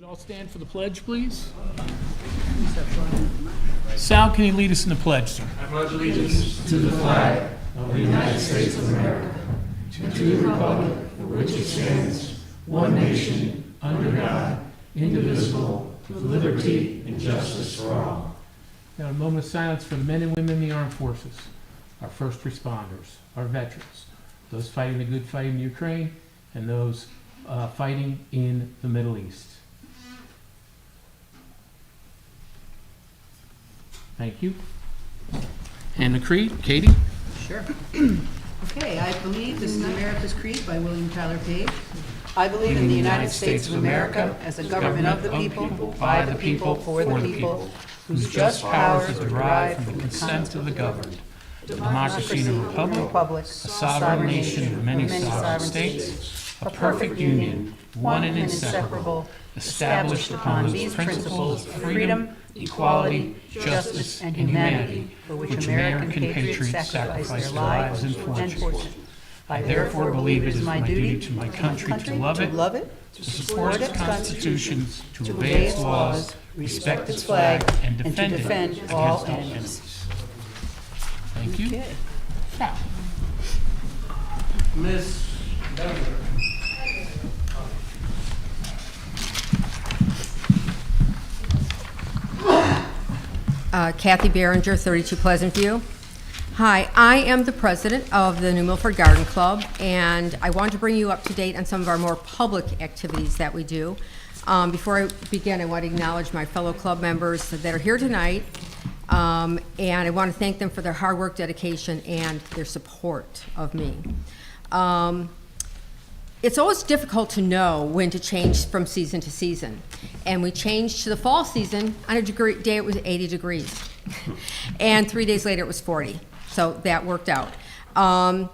All stand for the pledge, please. Sal, can you lead us in the pledge, sir? I pledge allegiance to the flag of the United States of America, to the republic for which it stands, one nation, under God, indivisible, with liberty and justice for all. Now, a moment of silence for the men and women in the armed forces, our first responders, our veterans, those fighting the good fight in Ukraine, and those fighting in the Middle East. Thank you. And the creed, Katie? Sure. Okay, I believe this is America's Creed by William Tyler Page. I believe in the United States of America as a government of the people, by the people, for the people, whose just powers are derived from the consent of the governed, democracy in a republic, a sovereign nation with many sovereign states, a perfect union, one and inseparable, established upon these principles of freedom, equality, justice, and humanity, for which American patriots sacrificed their lives and fortunes. I therefore believe it is my duty to my country to love it, to support its Constitution, to obey its laws, respect its flag, and defend it against all enemies. Thank you. Okay. Now, Ms. Denver. Kathy Behringer, 32 Pleasant View. Hi, I am the president of the New Milford Garden Club, and I want to bring you up to date on some of our more public activities that we do. Before I begin, I want to acknowledge my fellow club members that are here tonight, and I want to thank them for their hard work, dedication, and their support of me. It's always difficult to know when to change from season to season. And we changed to the fall season on a day it was 80 degrees. And 3 days later it was 40. So that worked out. When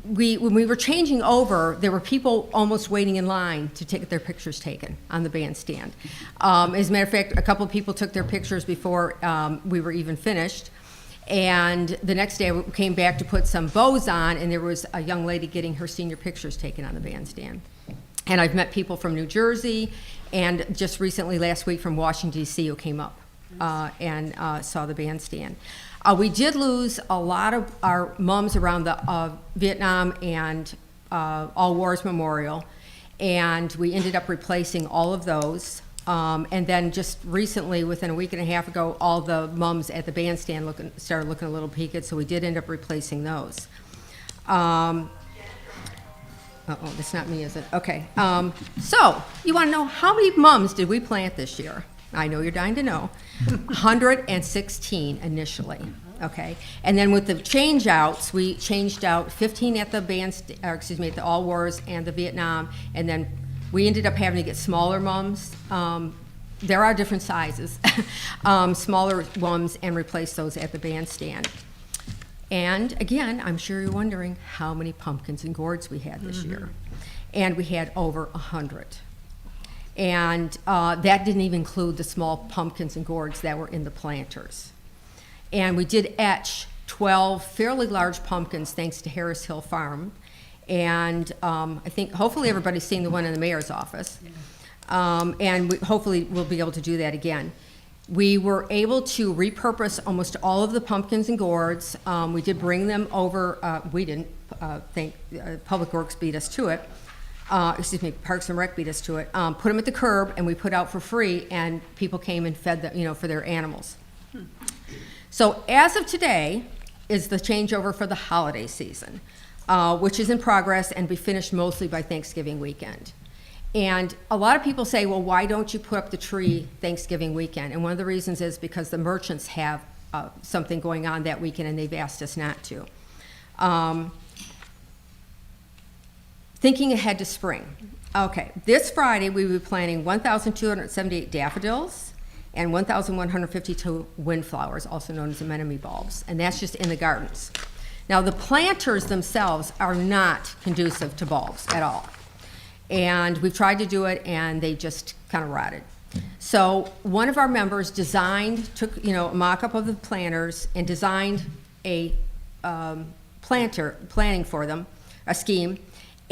we were changing over, there were people almost waiting in line to take their pictures taken on the bandstand. As a matter of fact, a couple of people took their pictures before we were even finished. And the next day I came back to put some bows on, and there was a young lady getting her senior pictures taken on the bandstand. And I've met people from New Jersey, and just recently last week from Washington, D.C. who came up and saw the bandstand. We did lose a lot of our mums around the Vietnam and All Wars Memorial, and we ended up replacing all of those. And then just recently, within a week and a half ago, all the mums at the bandstand started looking a little peaked, so we did end up replacing those. Uh-oh, that's not me, is it? Okay. So, you want to know how many mums did we plant this year? I know you're dying to know. 116 initially, okay? And then with the change-outs, we changed out 15 at the at the All Wars and the Vietnam, and then we ended up having to get smaller mums. There are different sizes, smaller mums, and replace those at the bandstand. And again, I'm sure you're wondering how many pumpkins and gourds we had this year. And we had over 100. And that didn't even include the small pumpkins and gourds that were in the planters. And we did etch 12 fairly large pumpkins thanks to Harris Hill Farm. And I think hopefully everybody's seen the one in the mayor's office. And hopefully we'll be able to do that again. We were able to repurpose almost all of the pumpkins and gourds. We did bring them over, we didn't, Public Works beat us to it. Parks and Rec beat us to it. Put them at the curb, and we put out for free, and people came and fed them, for their animals. So as of today is the changeover for the holiday season, which is in progress and be finished mostly by Thanksgiving weekend. And a lot of people say, well, why don't you put up the tree Thanksgiving weekend? And one of the reasons is because the merchants have something going on that weekend, and they've asked us not to. Thinking ahead to spring. Okay, this Friday we will be planting 1,278 daffodils and 1,152 windflowers, also known as anemone bulbs, and that's just in the gardens. Now, the planters themselves are not conducive to bulbs at all. And we've tried to do it, and they just kind of rotted. So one of our members took a mock-up of the planters and designed a planting for them, a scheme,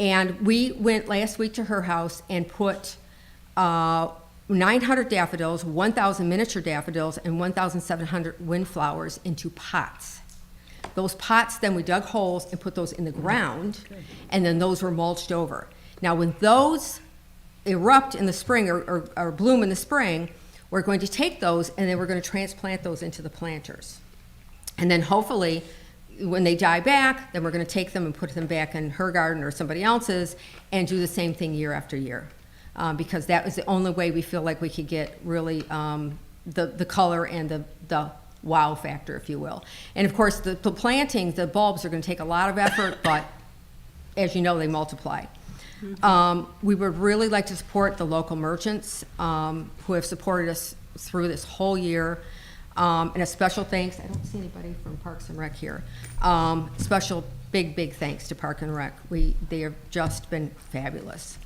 And we went last week to her house and put 900 daffodils, 1,000 miniature daffodils, and 1,700 windflowers into pots. Those pots, then we dug holes and put those in the ground, and then those were mulched over. Now, when those erupt in the spring or bloom in the spring, we're going to take those and then we're going to transplant those into the planters. And then hopefully, when they die back, then we're going to take them and put them back in her garden or somebody else's and do the same thing year after year. Because that was the only way we feel like we could get really the color and the wow factor, if you will. And of course, the planting, the bulbs are going to take a lot of effort, but as you know, they multiply. We would really like to support the local merchants who have supported us through this whole year. And a special thanks, I don't see anybody from Parks and Rec here. Special big thanks to Park and Rec. They have just been fabulous.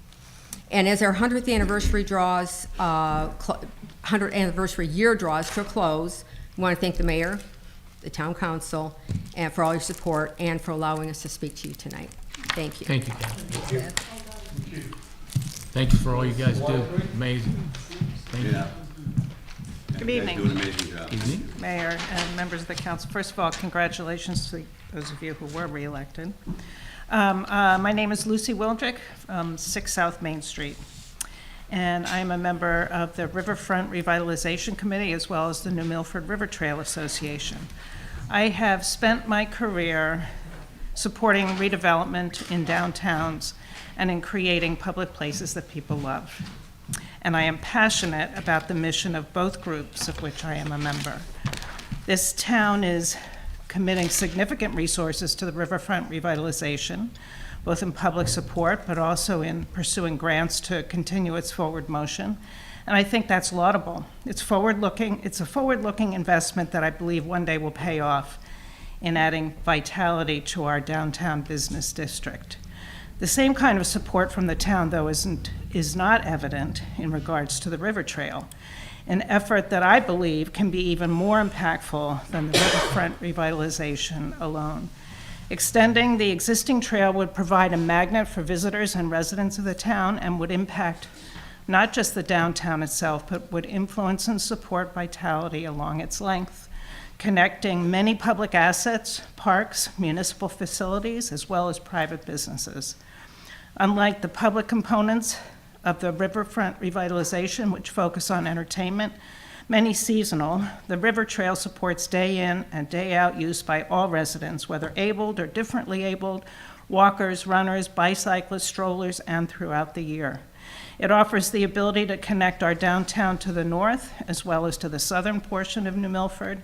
And as our 100th anniversary draws, 100th anniversary year draws to a close, we want to thank the mayor, the town council, and for all your support and for allowing us to speak to you tonight. Thank you. Thank you, Kathy. Thank you for all you guys do. Amazing. Thank you. Good evening, You guys do an amazing job. Evening. Mayor and members of the council. First of all, congratulations to those of you who were reelected. My name is Lucy Wildrick, 6 South Main Street, and I'm a member of the Riverfront Revitalization Committee as well as the New Milford River Trail Association. I have spent my career supporting redevelopment in downtowns and in creating public places that people love. And I am passionate about the mission of both groups of which I am a member. This town is committing significant resources to the riverfront revitalization, both in public support, but also in pursuing grants to continue its forward motion. And I think that's laudable. It's a forward-looking investment that I believe one day will pay off in adding vitality to our downtown business district. The same kind of support from the town, though, is not evident in regards to the river trail, an effort that I believe can be even more impactful than the riverfront revitalization alone. Extending the existing trail would provide a magnet for visitors and residents of the town and would impact not just the downtown itself, but would influence and support vitality along its length, connecting many public assets, parks, municipal facilities, as well as private businesses. Unlike the public components of the riverfront revitalization, which focus on entertainment, many seasonal, the river trail supports day in and day out use by all residents, whether abled or differently abled, walkers, runners, bicyclists, strollers, and throughout the year. It offers the ability to connect our downtown to the north, as well as to the southern portion of New Milford,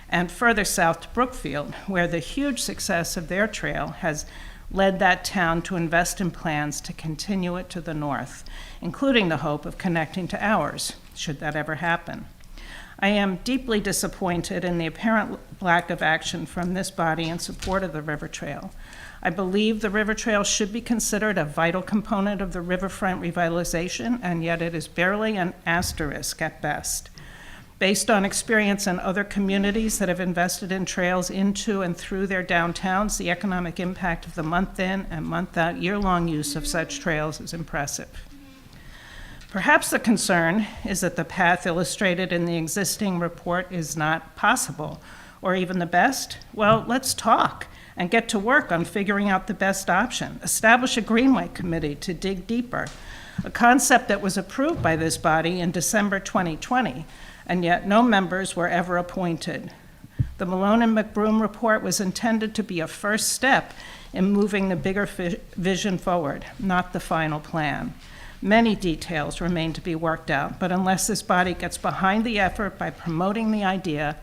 and further south to Brookfield, where the huge success of their trail has led that town to invest in plans to continue it to the north, including the hope of connecting to ours, should that ever happen. I am deeply disappointed in the apparent lack of action from this body in support of the river trail. I believe the river trail should be considered a vital component of the riverfront revitalization, and yet it is barely an asterisk at best. Based on experience in other communities that have invested in trails into and through their downtowns, the economic impact of the month-in and month-out year-long use of such trails is impressive. Perhaps the concern is that the path illustrated in the existing report is not possible, or even the best. Well, let's talk and get to work on figuring out the best option. Establish a Greenway Committee to dig deeper, a concept that was approved by this body in December 2020, and yet no members were ever appointed. The Malone and McBroom report was intended to be a first step in moving the bigger vision forward, not the final plan. Many details remain to be worked out, but unless this body gets behind the effort by promoting the idea,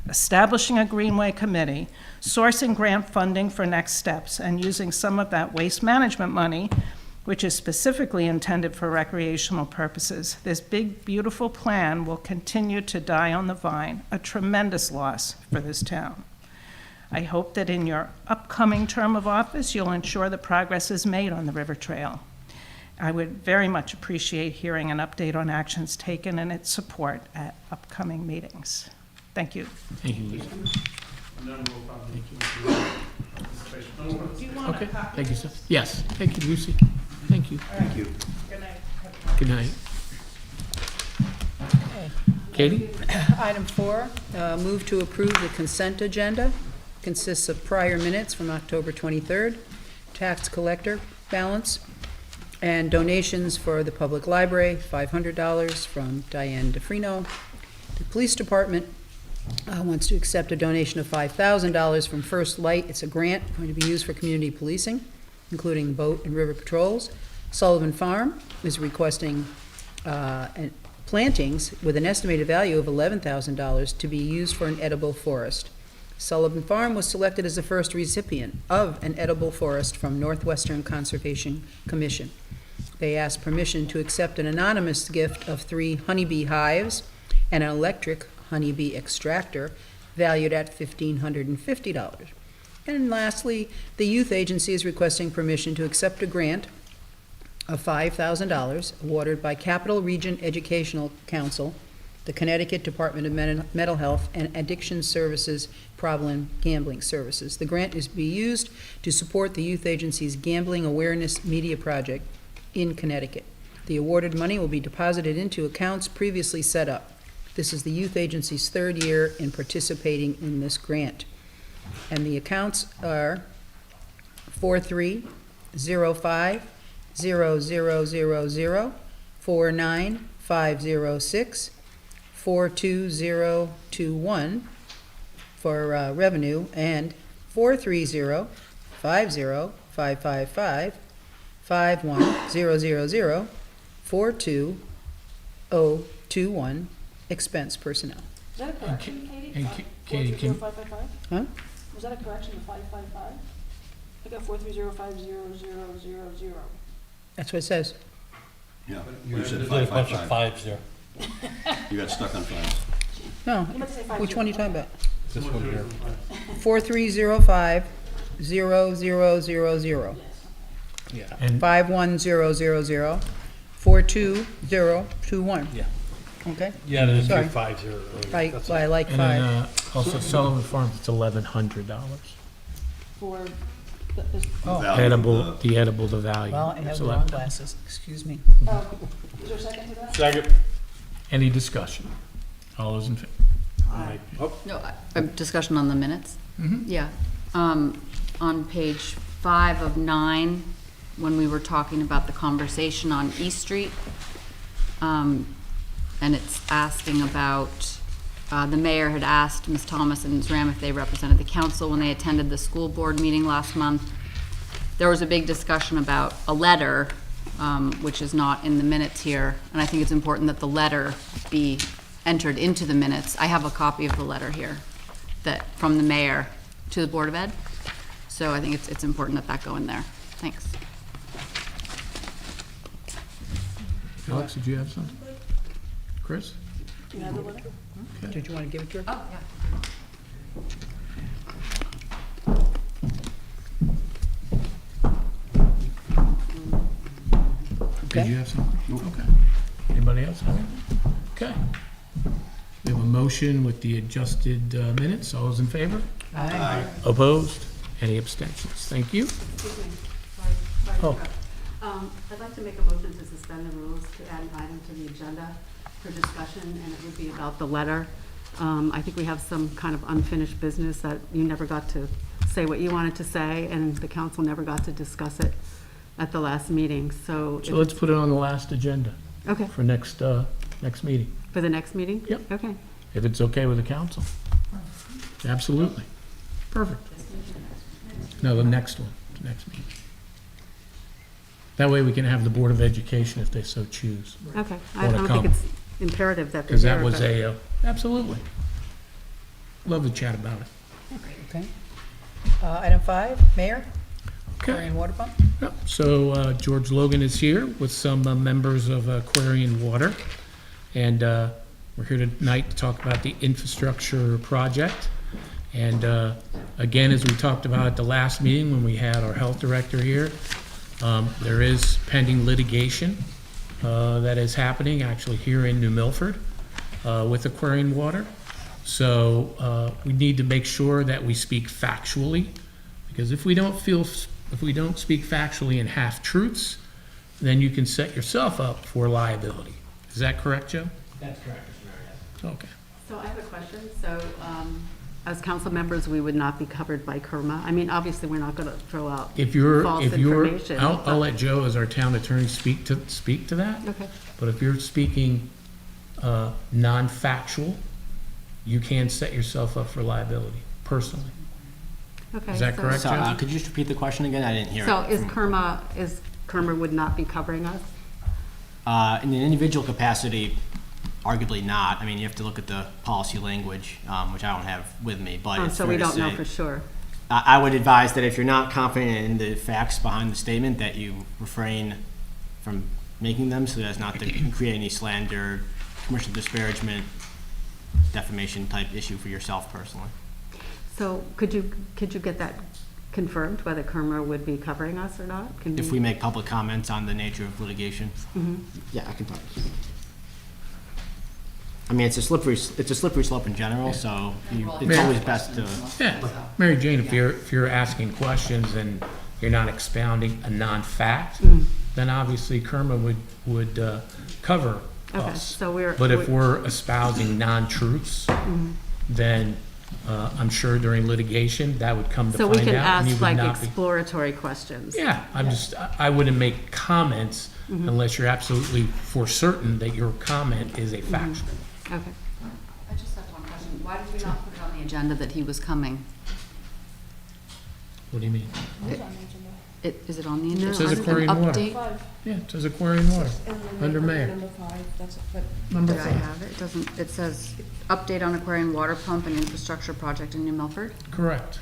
establishing a Greenway Committee, sourcing grant funding for next steps, and using some of that waste management money, which is specifically intended for recreational purposes, this big, beautiful plan will continue to die on the vine, a tremendous loss for this town. I hope that in your upcoming term of office, you'll ensure that progress is made on the river trail. I would very much appreciate hearing an update on actions taken and its support at upcoming meetings. Thank you. Thank you, Lisa. Thank you. Okay, thank you, sir. Yes, thank you, Lucy. Thank you. Thank you. Good night. Katie? Item 4, move to approve the consent agenda. Consists of prior minutes from October 23rd, tax collector balance, and donations for the public library, $500 from Diane DeFrino. The police department wants to accept a donation of $5,000 from First Light. It's a grant going to be used for community policing, including boat and river patrols. Sullivan Farm is requesting plantings with an estimated value of $11,000 to be used for an edible forest. Sullivan Farm was selected as the first recipient of an edible forest from Northwestern Conservation Commission. They asked permission to accept an anonymous gift of 3 honeybee hives and an electric honeybee extractor valued at $1,550. And lastly, the youth agency is requesting permission to accept a grant of $5,000 awarded by Capital Region Educational Council, the Connecticut Department of Mental Health and Addiction Services Problem Gambling Services. The grant is to be used to support the youth agency's gambling awareness media project in Connecticut. The awarded money will be deposited into accounts previously set up. This is the youth agency's 3rd year in participating in this grant. And the accounts are 4305 0000 49506 42021 for revenue, and 430 50 555 51000 42021 expense personnel. Is that a correction, Katie? and Katie, can- 430-555? Huh? Was that a correction to 555? I got 430-50000. That's what it says. Yeah, You you said did a bunch of 555. fives there. You got stuck on fives. No, You meant to say 50. which one are you talking about? This one here. 4305 0000 Yeah. And 51000 42021. Yeah. Okay? Yeah, there's Sorry. 2 5 0. I like and then, 5. also Sullivan Farms, it's $1,100. For, is Oh, Value Edible, of the edible, the value. well, I have It's the wrong $11. glasses, excuse me. is there a second to that? Second. Any discussion? All those in favor? No, discussion on the minutes? Mhm. Yeah. On page 5 of 9, when we were talking about the conversation on East Street, and it's asking about, the mayor had asked Ms. Thomas and Ms. Ram if they represented the council when they attended the school board meeting last month. There was a big discussion about a letter, which is not in the minutes here, and I think it's important that the letter be entered into the minutes. I have a copy of the letter here from the mayor to the Board of Ed, so I think it's important that that go in there. Thanks. Alex, did you have something? Chris? Do you have the letter? Did you want to give it to her? Oh, yeah. Did you have something? Okay. Anybody else have anything? Okay. We have a motion with the adjusted minutes. All those in favor? Aye. Opposed? Any abstentions? Thank you. Excuse me. Sorry to Oh. interrupt. I'd like to make a motion to suspend the rules to add an item to the agenda for discussion, and it would be about the letter. I think we have some kind of unfinished business that you never got to say what you wanted to say, and the council never got to discuss it at the last meeting, so. So let's put it on the last agenda Okay, for next meeting, for the next meeting? Yep. Okay. if it's okay with the council. Absolutely. Perfect. No, the next one, the next meeting. That way we can have the Board of Education if they so choose. Okay. I Wanna don't come. think it's imperative that they're Because that there, was but- absolutely. Love to chat about it. Okay. Item 5, Mayor, Okay. Aquarian Water Pump. Yep. So George Logan is here with some members of Aquarian Water. And we're here tonight to talk about the infrastructure project. And again, as we talked about at the last meeting when we had our health director here, there is pending litigation that is happening actually here in New Milford with Aquarian Water. So we need to make sure that we speak factually Because if we don't speak factually and half-truths, then you can set yourself up for liability. Is that correct, Joe? That's correct, Mr. Mayor, yes. Okay. So I have a question. So as council members, we would not be covered by KERMA. I mean, obviously, we're not going to throw out If you're, false if you're, information. I'll let Joe, as our town attorney, speak to that. Okay. But if you're speaking non-factual, you can set yourself up for liability, personally. Okay. Is that so- correct? So, could you just repeat the question again? I didn't hear it. So is KERMA would not be covering us? In an individual capacity, arguably not. I mean, you have to look at the policy language, which I don't have with me, but it's So fair we to don't know say- for sure. I would advise that if you're not confident in the facts behind the statement, that you refrain from making them so as not to create any slander, commercial disparagement, defamation type issue for yourself personally. So could you get that confirmed, whether KERMA would be covering us or not? Can If we make public comments on the nature of litigation, Mhm. yeah, I can talk. I mean, it's a slippery slope in general, so it's Yeah. always best to. Yeah, Mary Jane, if you're asking questions and you're not expounding a non-fact, then obviously KERMA would cover Okay, us. so we're. But if we're espousing non-truths, then I'm sure during litigation, that would come to So find out. we can and you ask would like not be- exploratory questions? Yeah, I wouldn't make comments unless you're absolutely for certain that your comment is a factual. Okay. I just have one question. Why did we not put it on the agenda that he was coming? What do you mean? Who's on the agenda? Is it on the No. agenda? It says An aquarium water. update? 5. Yeah, it says aquarium water, And then under mayor. Number 5, that's it, but Number Did I 5, have it? It doesn't, it says update on aquarium water pump and infrastructure project in New Milford. correct.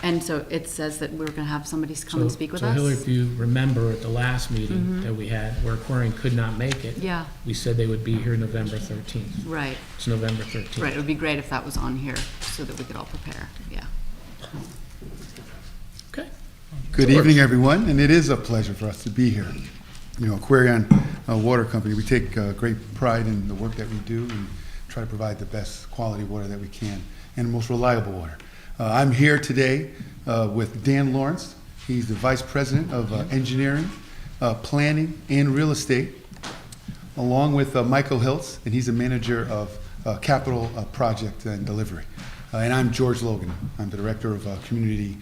And so it says that we're gonna have somebody come and speak with So Hillary, us? if you remember at the last meeting that we had, where Aquarian could not make it, Yeah, we said they would be here November 13th. right, It's November 13th. right. It would be great if that was on here so that we could all prepare, yeah. Okay. Good evening, everyone, and it is a pleasure for us to be here. You know, Aquarion Water Company, we take great pride in the work that we do and try to provide the best quality water that we can and the most reliable water. I'm here today with Dan Lawrence. He's the Vice President of Engineering, Planning, and Real Estate, along with Michael Hiltz, and he's the Manager of Capital Project and Delivery. And I'm George Logan. I'm the Director of Community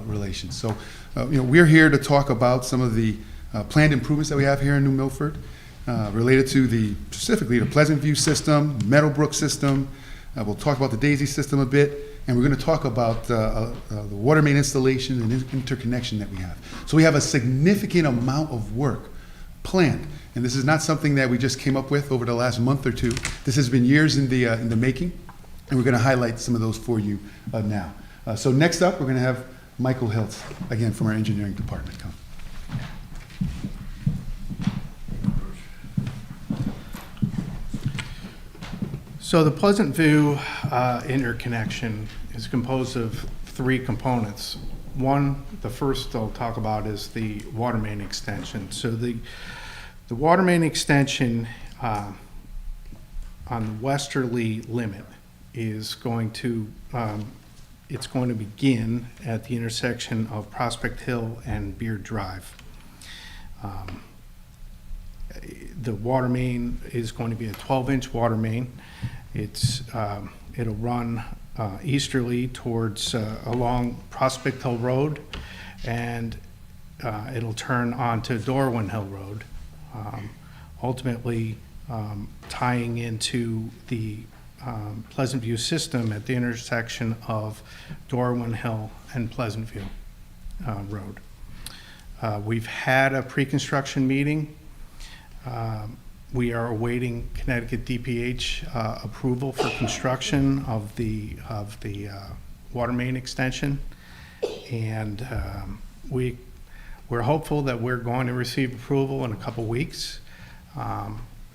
Relations. So, you know, we're here to talk about some of the planned improvements that we have here in New Milford related to specifically the Pleasant View system, Meadowbrook system. We'll talk about the Daisy system a bit, and we're going to talk about the water main installation and interconnection that we have. So we have a significant amount of work planned, and this is not something that we just came up with over the last month or two. This has been years in the making, and we're going to highlight some of those for you now. So next up, we're going to have Michael Hiltz, again, from our engineering department, come. So the Pleasant View interconnection is composed of 3 components. One, the first I'll talk about is the water main extension. So the water main extension on the westerly limit is going to it's going to begin at the intersection of Prospect Hill and Beard Drive. The water main is going to be a 12-inch water main. It'll run easterly towards along Prospect Hill Road, and it'll turn onto Dorwin Hill Road, ultimately tying into the Pleasant View system at the intersection of Dorwin Hill and Pleasant View Road. We've had a pre-construction meeting. We are awaiting Connecticut DPH approval for construction of the water main extension, and we're hopeful that we're going to receive approval in a couple weeks.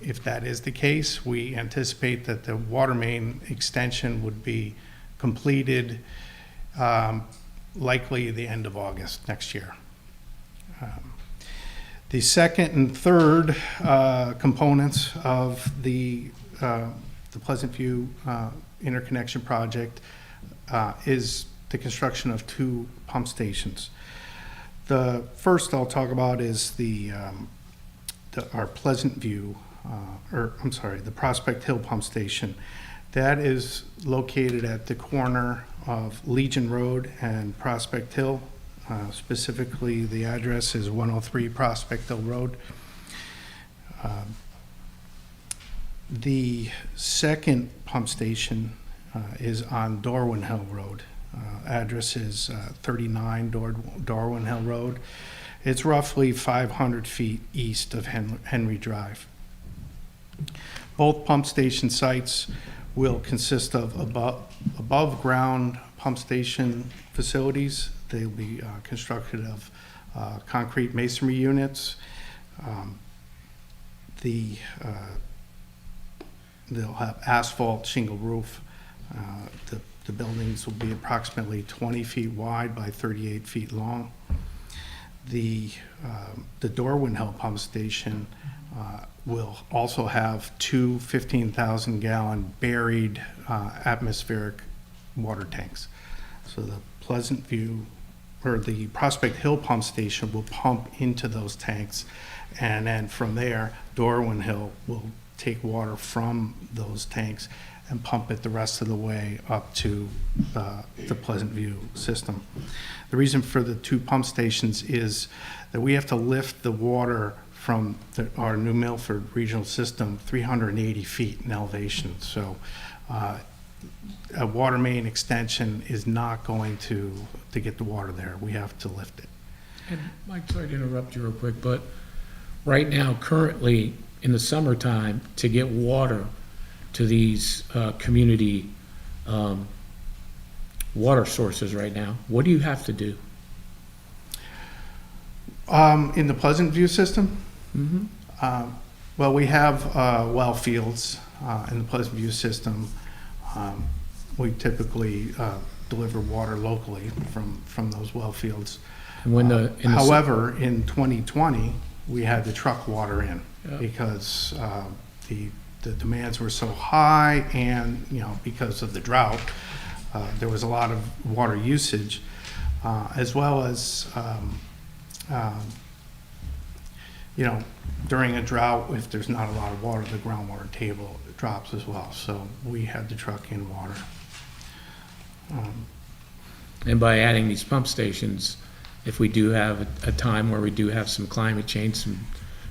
If that is the case, we anticipate that the water main extension would be completed likely the end of August next year. The second and third components of the Pleasant View interconnection project is the construction of 2 pump stations. The first I'll talk about is our Pleasant View, the Prospect Hill Pump Station. That is located at the corner of Legion Road and Prospect Hill. Specifically, the address is 103 Prospect Hill Road. The second pump station is on Darwin Hill Road. Address is 39 Darwin Hill Road. It's roughly 500 feet east of Henry Drive. Both pump station sites will consist of above ground pump station facilities. They'll be constructed of concrete masonry units. They'll have asphalt shingle roof. The buildings will be approximately 20 feet wide by 38 feet long. The Darwin Hill Pump Station will also have 2 15,000-gallon buried atmospheric water tanks. So the Pleasant View, or the Prospect Hill Pump Station will pump into those tanks, and then from there, Darwin Hill will take water from those tanks and pump it the rest of the way up to the Pleasant View system. The reason for the 2 pump stations is that we have to lift the water from our New Milford regional system 380 feet in elevation. So a water main extension is not going to get the water there. We have to lift it. And Mike, sorry to interrupt you real quick, but right now, currently, in the summertime, to get water to these community water sources right now, what do you have to do? In the Pleasant View system? Mm-hmm. Well, we have well fields in the Pleasant View system. We typically deliver water locally from those well fields. And when However, in 2020, we had to truck water in because the demands were so high, and because of the drought, there was a lot of water usage, as well as during a drought, if there's not a lot of water, the groundwater table drops as well. So we had to truck in water. And by adding these pump stations, if we do have a time where we do have some climate change, some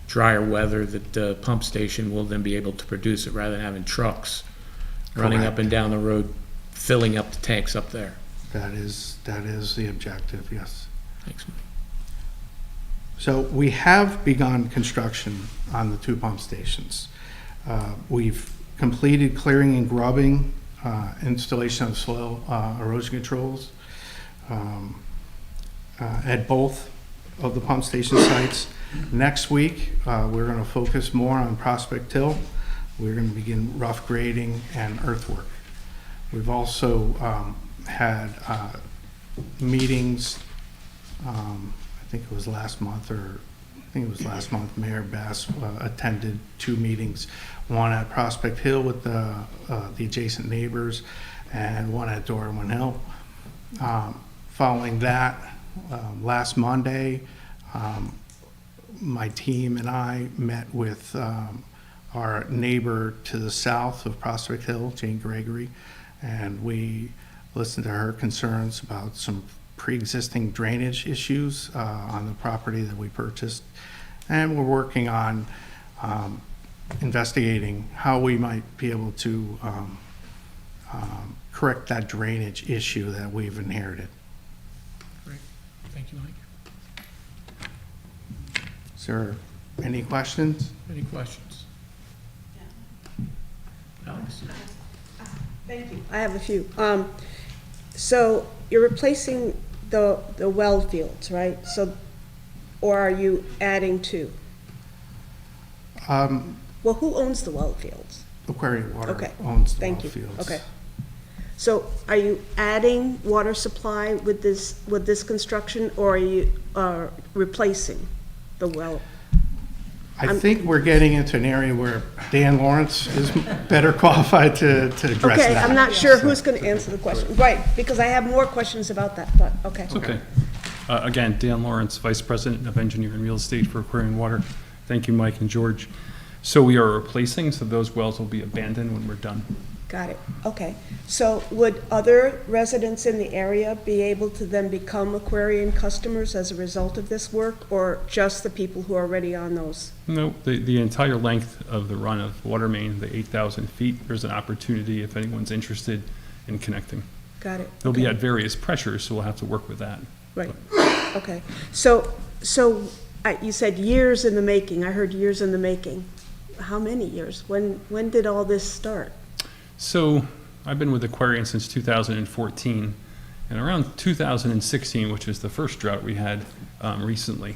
drier weather, that the pump station will then be able to produce it rather than having trucks running up and down the road, filling up the tanks up there. That is the objective, yes. Thanks, Mike. So we have begun construction on the 2 pump stations. We've completed clearing and grubbing, installation of soil erosion controls at both of the pump station sites. Next week, we're going to focus more on Prospect Hill. We're going to begin rough grading and earthwork. We've also had meetings, I think it was last month, Mayor Bass attended 2 meetings, one at Prospect Hill with the adjacent neighbors, and one at Darwin Hill. Following that, last Monday, my team and I met with our neighbor to the south of Prospect Hill, Jane Gregory, and we listened to her concerns about some pre-existing drainage issues on the property that we purchased. And we're working on investigating how we might be able to correct that drainage issue that we've inherited. Great. Thank you, Mike. Is there any questions? Any questions? Alex? Thank you. I have a few. So you're replacing the well fields, right? So, or are you adding to? Well, who owns the well fields? Aquarium Water Okay. owns the Thank well you. fields. Okay. So are you adding water supply with this construction, or are you replacing the well? I think we're getting into an area where Dan Lawrence is better qualified to address Okay, that. I'm not sure who's going to answer the question. Right, because I have more questions about that, but, okay. It's okay. Again, Dan Lawrence, Vice President of Engineering and Real Estate for Aquarian Water. Thank you, Mike and George. So we are replacing, so those wells will be abandoned when we're done. Got it, okay. So would other residents in the area be able to then become Aquarian customers as a result of this work, or just the people who are already on those? No, the entire length of the run of water main, the 8,000 feet, there's an opportunity if anyone's interested in connecting. Got it. They'll be okay. at various pressures, so we'll have to work with that. Right, okay. So you said years in the making, I heard years in the making. How many years? When did all this start? So I've been with Aquarian since 2014, and around 2016, which is the first drought we had recently,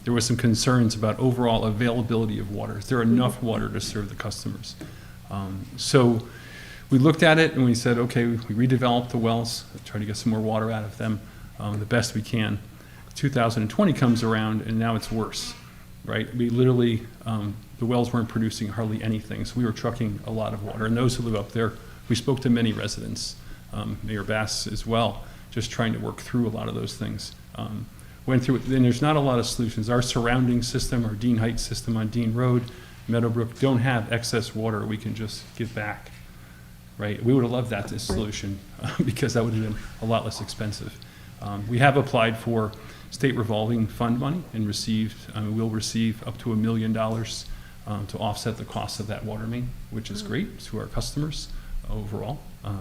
there was some concerns about overall availability of water. Is there enough water to serve the customers? So we looked at it and we said, okay, we redeveloped the wells, try to get some more water out of them the best we can. 2020 comes around and now it's worse, right? We literally, the wells weren't producing hardly anything, so we were trucking a lot of water. And those who live up there, we spoke to many residents, Mayor Bass as well, just trying to work through a lot of those things. Went through it, and there's not a lot of solutions. Our surrounding system, our Dean Heights system on Dean Road, Meadowbrook, don't have excess water we can just give back, right? We would have loved that this solution because that would have been a lot less expensive. We have applied for state revolving fund money and will receive up to $1 million to offset the cost of that water main, which is great to our customers overall.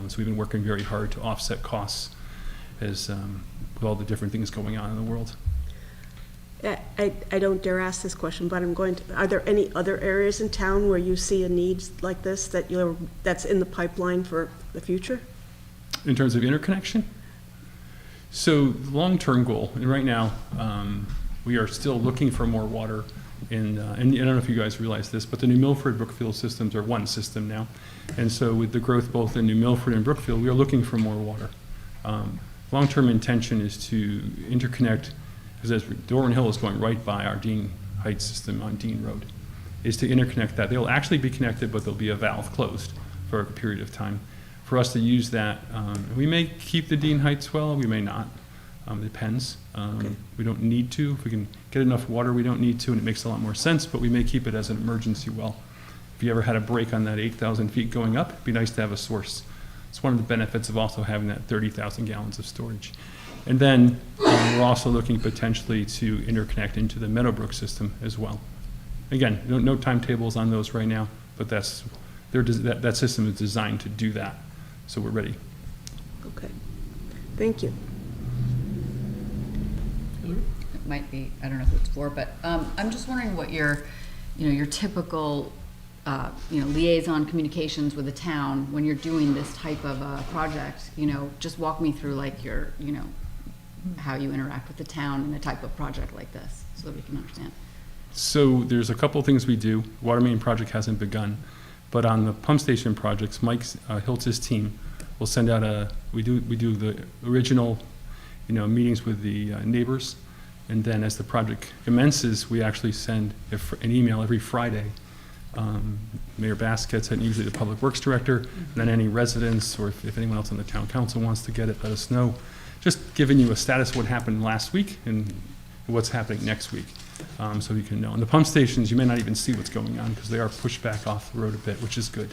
So we've been working very hard to offset costs as with all the different things going on in the world. I don't dare ask this question, but I'm going to, are there any other areas in town where you see a need like this that's in the pipeline for the future? In terms of interconnection? So the long-term goal, and right now, we are still looking for more water and I don't know if you guys realize this, but the New Milford Brookfield systems are one system now. And so with the growth both in New Milford and Brookfield, we are looking for more water. Long-term intention is to interconnect, because as Dorwin Hill is going right by our Dean Heights system on Dean Road, is to interconnect that. They'll actually be connected, but there'll be a valve closed for a period of time. For us to use that, we may keep the Dean Heights well, we may not. Depends. Okay. We don't need to. If we can get enough water, we don't need to, and it makes a lot more sense, but we may keep it as an emergency well. If you ever had a break on that 8,000 feet going up, it'd be nice to have a source. It's one of the benefits of also having that 30,000 gallons of storage. And then we're also looking potentially to interconnect into the Meadowbrook system as well. Again, no timetables on those right now, but that system is designed to do that. So we're ready. Okay, thank you. It might be, I don't know who it's for, but I'm just wondering what your typical, liaison communications with the town when you're doing this type of project. Just walk me through like your, how you interact with the town in a type of project like this, so that we can understand. So there's a couple of things we do. Water main project hasn't begun, but on the pump station projects, Mike Hiltz's team will send out we do the original, meetings with the neighbors, and then as the project commences, we actually send an email every Friday. Mayor Bass gets it, usually the Public Works Director, and then any residents, or if anyone else on the town council wants to get it, let us know. Just giving you a status of what happened last week and what's happening next week, so you can know. And the pump stations, you may not even see what's going on because they are pushed back off the road a bit, which is good.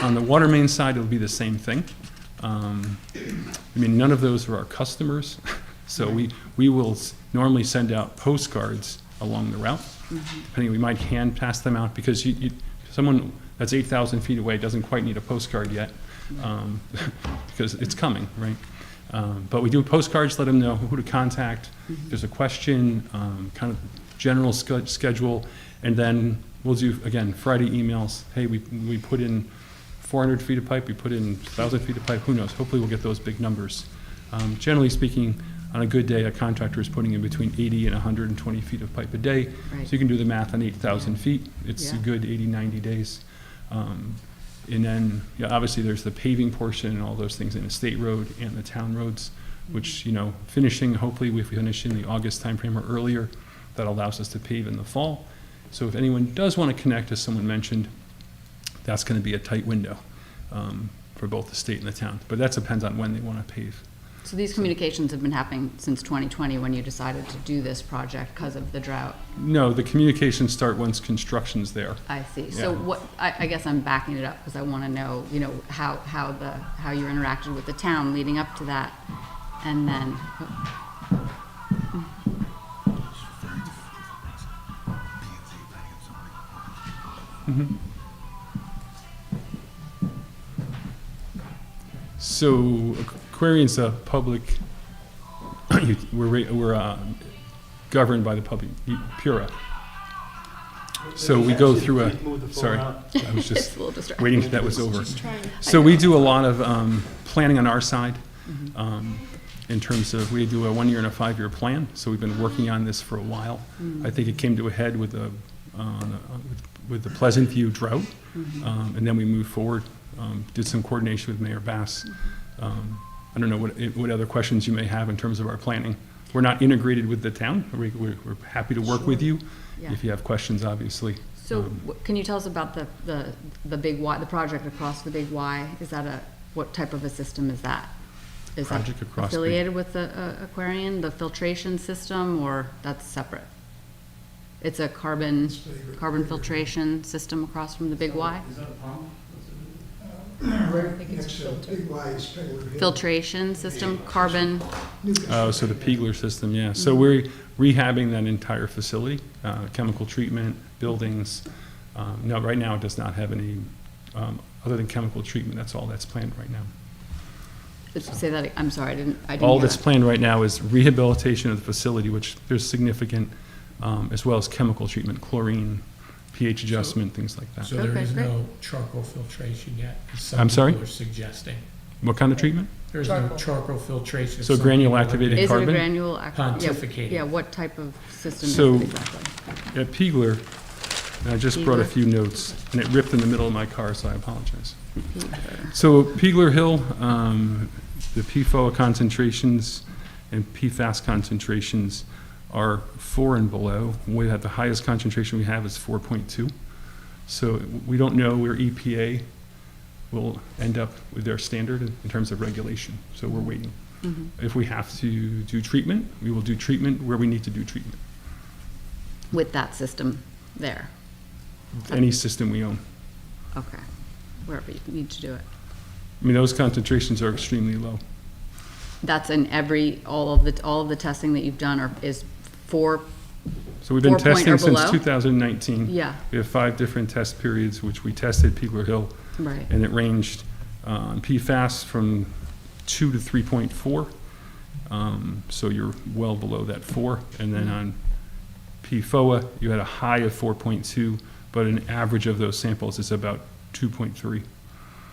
On the water main side, it'll be the same thing. None of those are our customers, so we will normally send out postcards along the route. Depending, we might hand pass them out because someone that's 8,000 feet away doesn't quite need a postcard yet, because it's coming, right? But we do postcards, let them know who to contact. If there's a question, kind of general schedule, and then we'll do, again, Friday emails. Hey, we put in 400 feet of pipe, we put in 1,000 feet of pipe, who knows? Hopefully we'll get those big numbers. Generally speaking, on a good day, a contractor is putting in between 80 and 120 feet of pipe a day. Right. So you can do the math on 8,000 feet. It's a good 80, 90 days. And then, obviously there's the paving portion and all those things in the state road and the town roads, which, finishing, hopefully if we finish in the August timeframe or earlier, that allows us to pave in the fall. So if anyone does want to connect, as someone mentioned, that's going to be a tight window for both the state and the town. But that depends on when they want to pave. So these communications have been happening since 2020 when you decided to do this project because of the drought? No, the communications start once construction's there. I see. So Yeah. what, I guess I'm backing it up because I want to know, you know, how you interacted with the town leading up to that. And then, So Aquarion's a public, we're governed by the public, PURA. So we go through sorry, I was it's just a little distracting. waiting till that was over. So we do a lot of planning on our side in terms of, we do a 1 year and a 5 year plan. So we've been working on this for a while. I think it came to a head with the Pleasant View drought. And then we moved forward, did some coordination with Mayor Bass. I don't know what other questions you may have in terms of our planning. We're not integrated with the town. We're happy to work with you Yeah. if you have questions, obviously. So can you tell us about the Big Y, the project across the Big Y? Is that what type of a system is that? Is that Project across Big- affiliated with the Aquarian, the filtration system, or that's separate? It's a carbon filtration system across from the Big Y? Right next to Big Y is Pegler Hill. Filtration system, carbon, Oh, so the Pegler system, yeah. So we're rehabbing that entire facility, chemical treatment, buildings. No, right now it does not have any, other than chemical treatment, that's all that's planned right now. say that, I'm sorry, I didn't All hear that's that. planned right now is rehabilitation of the facility, which there's significant, as well as chemical treatment, chlorine, pH adjustment, things like that. So there Okay, is great. no charcoal filtration yet, as some I'm sorry? people are suggesting. What kind of treatment? There's no charcoal filtration. So Some granule people are activated Is it a carbon? granule? Pontificating. Yeah, what type of system is So- it exactly? At Pegler, and I just brought a few notes, and it ripped in the middle of my car, so I apologize. So Pegler Hill, the PFOA concentrations and PFAS concentrations are 4 and below. We have the highest concentration we have is 4.2. So we don't know where EPA will end up with their standard in terms of regulation. So we're waiting. If we have to do treatment, we will do treatment where we need to do treatment. With that system there? Any system we own. Okay, wherever you need to do it. I mean, those concentrations are extremely low. That's in all of the testing that you've done is for, So we've been 4 point testing or since below? 2019. yeah, We have 5 different test periods, which we tested Pegler Hill, right. and it ranged on PFAS from 2 to 3.4. So you're well below that 4. And then on PFOA, you had a high of 4.2, but an average of those samples is about 2.3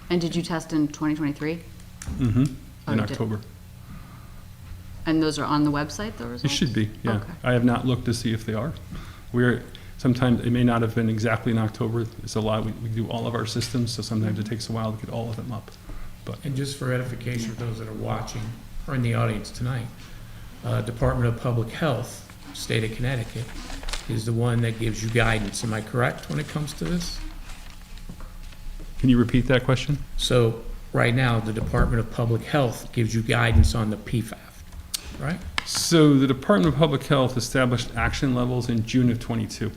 And did you test in 2023? Oh, in you did. October. And those are on the website, the results? It should be, yeah. Okay. I have not looked to see if they are. Sometimes, it may not have been exactly in October. It's a lot, we do all of our systems, so sometimes it takes a while to get all of them up. And just for edification for those that are watching or in the audience tonight, Department of Public Health, State of Connecticut, is the one that gives you guidance. Am I correct when it comes to this? Can you repeat that question? So right now, the Department of Public Health gives you guidance on the PFAS, right? So the Department of Public Health established action levels in June of '22.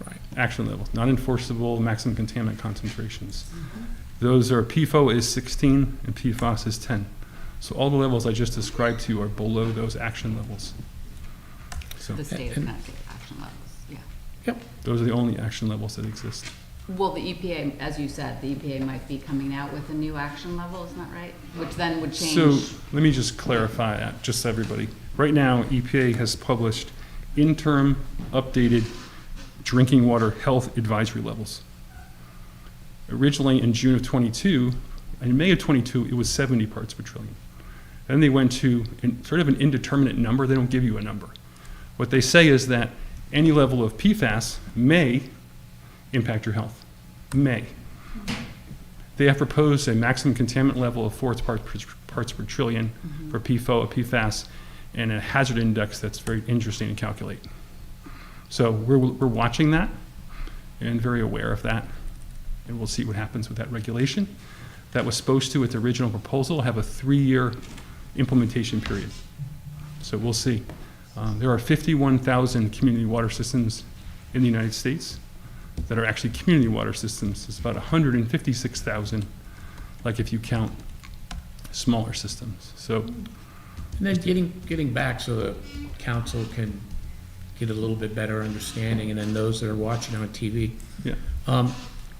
Right. Action levels, non-enforceable maximum contaminant concentrations. Those are, PFOA is 16 and PFAS is 10. So all the levels I just described to you are below those action levels. So The state of And- Connecticut action levels, yeah. Yep. those are the only action levels that exist. Well, the EPA, as you said, the EPA might be coming out with a new action level, isn't that right? Which then would change. So let me just clarify that, just so everybody. Right now, EPA has published interim updated drinking water health advisory levels. Originally in June of '22, in May of '22, it was 70 parts per trillion. Then they went to sort of an indeterminate number. They don't give you a number. What they say is that any level of PFAS may impact your health. May. They have proposed a maximum contaminant level of 4 parts per trillion for PFOA, PFAS, and a hazard index that's very interesting to calculate. So we're watching that. and very aware of that. And we'll see what happens with that regulation. That was supposed to, with the original proposal, have a 3-year implementation period. So we'll see. There are 51,000 community water systems in the United States that are actually community water systems. It's about 156,000, like if you count smaller systems. So, And then getting back so the council can get a little bit better understanding, and then those that are watching on TV. yeah.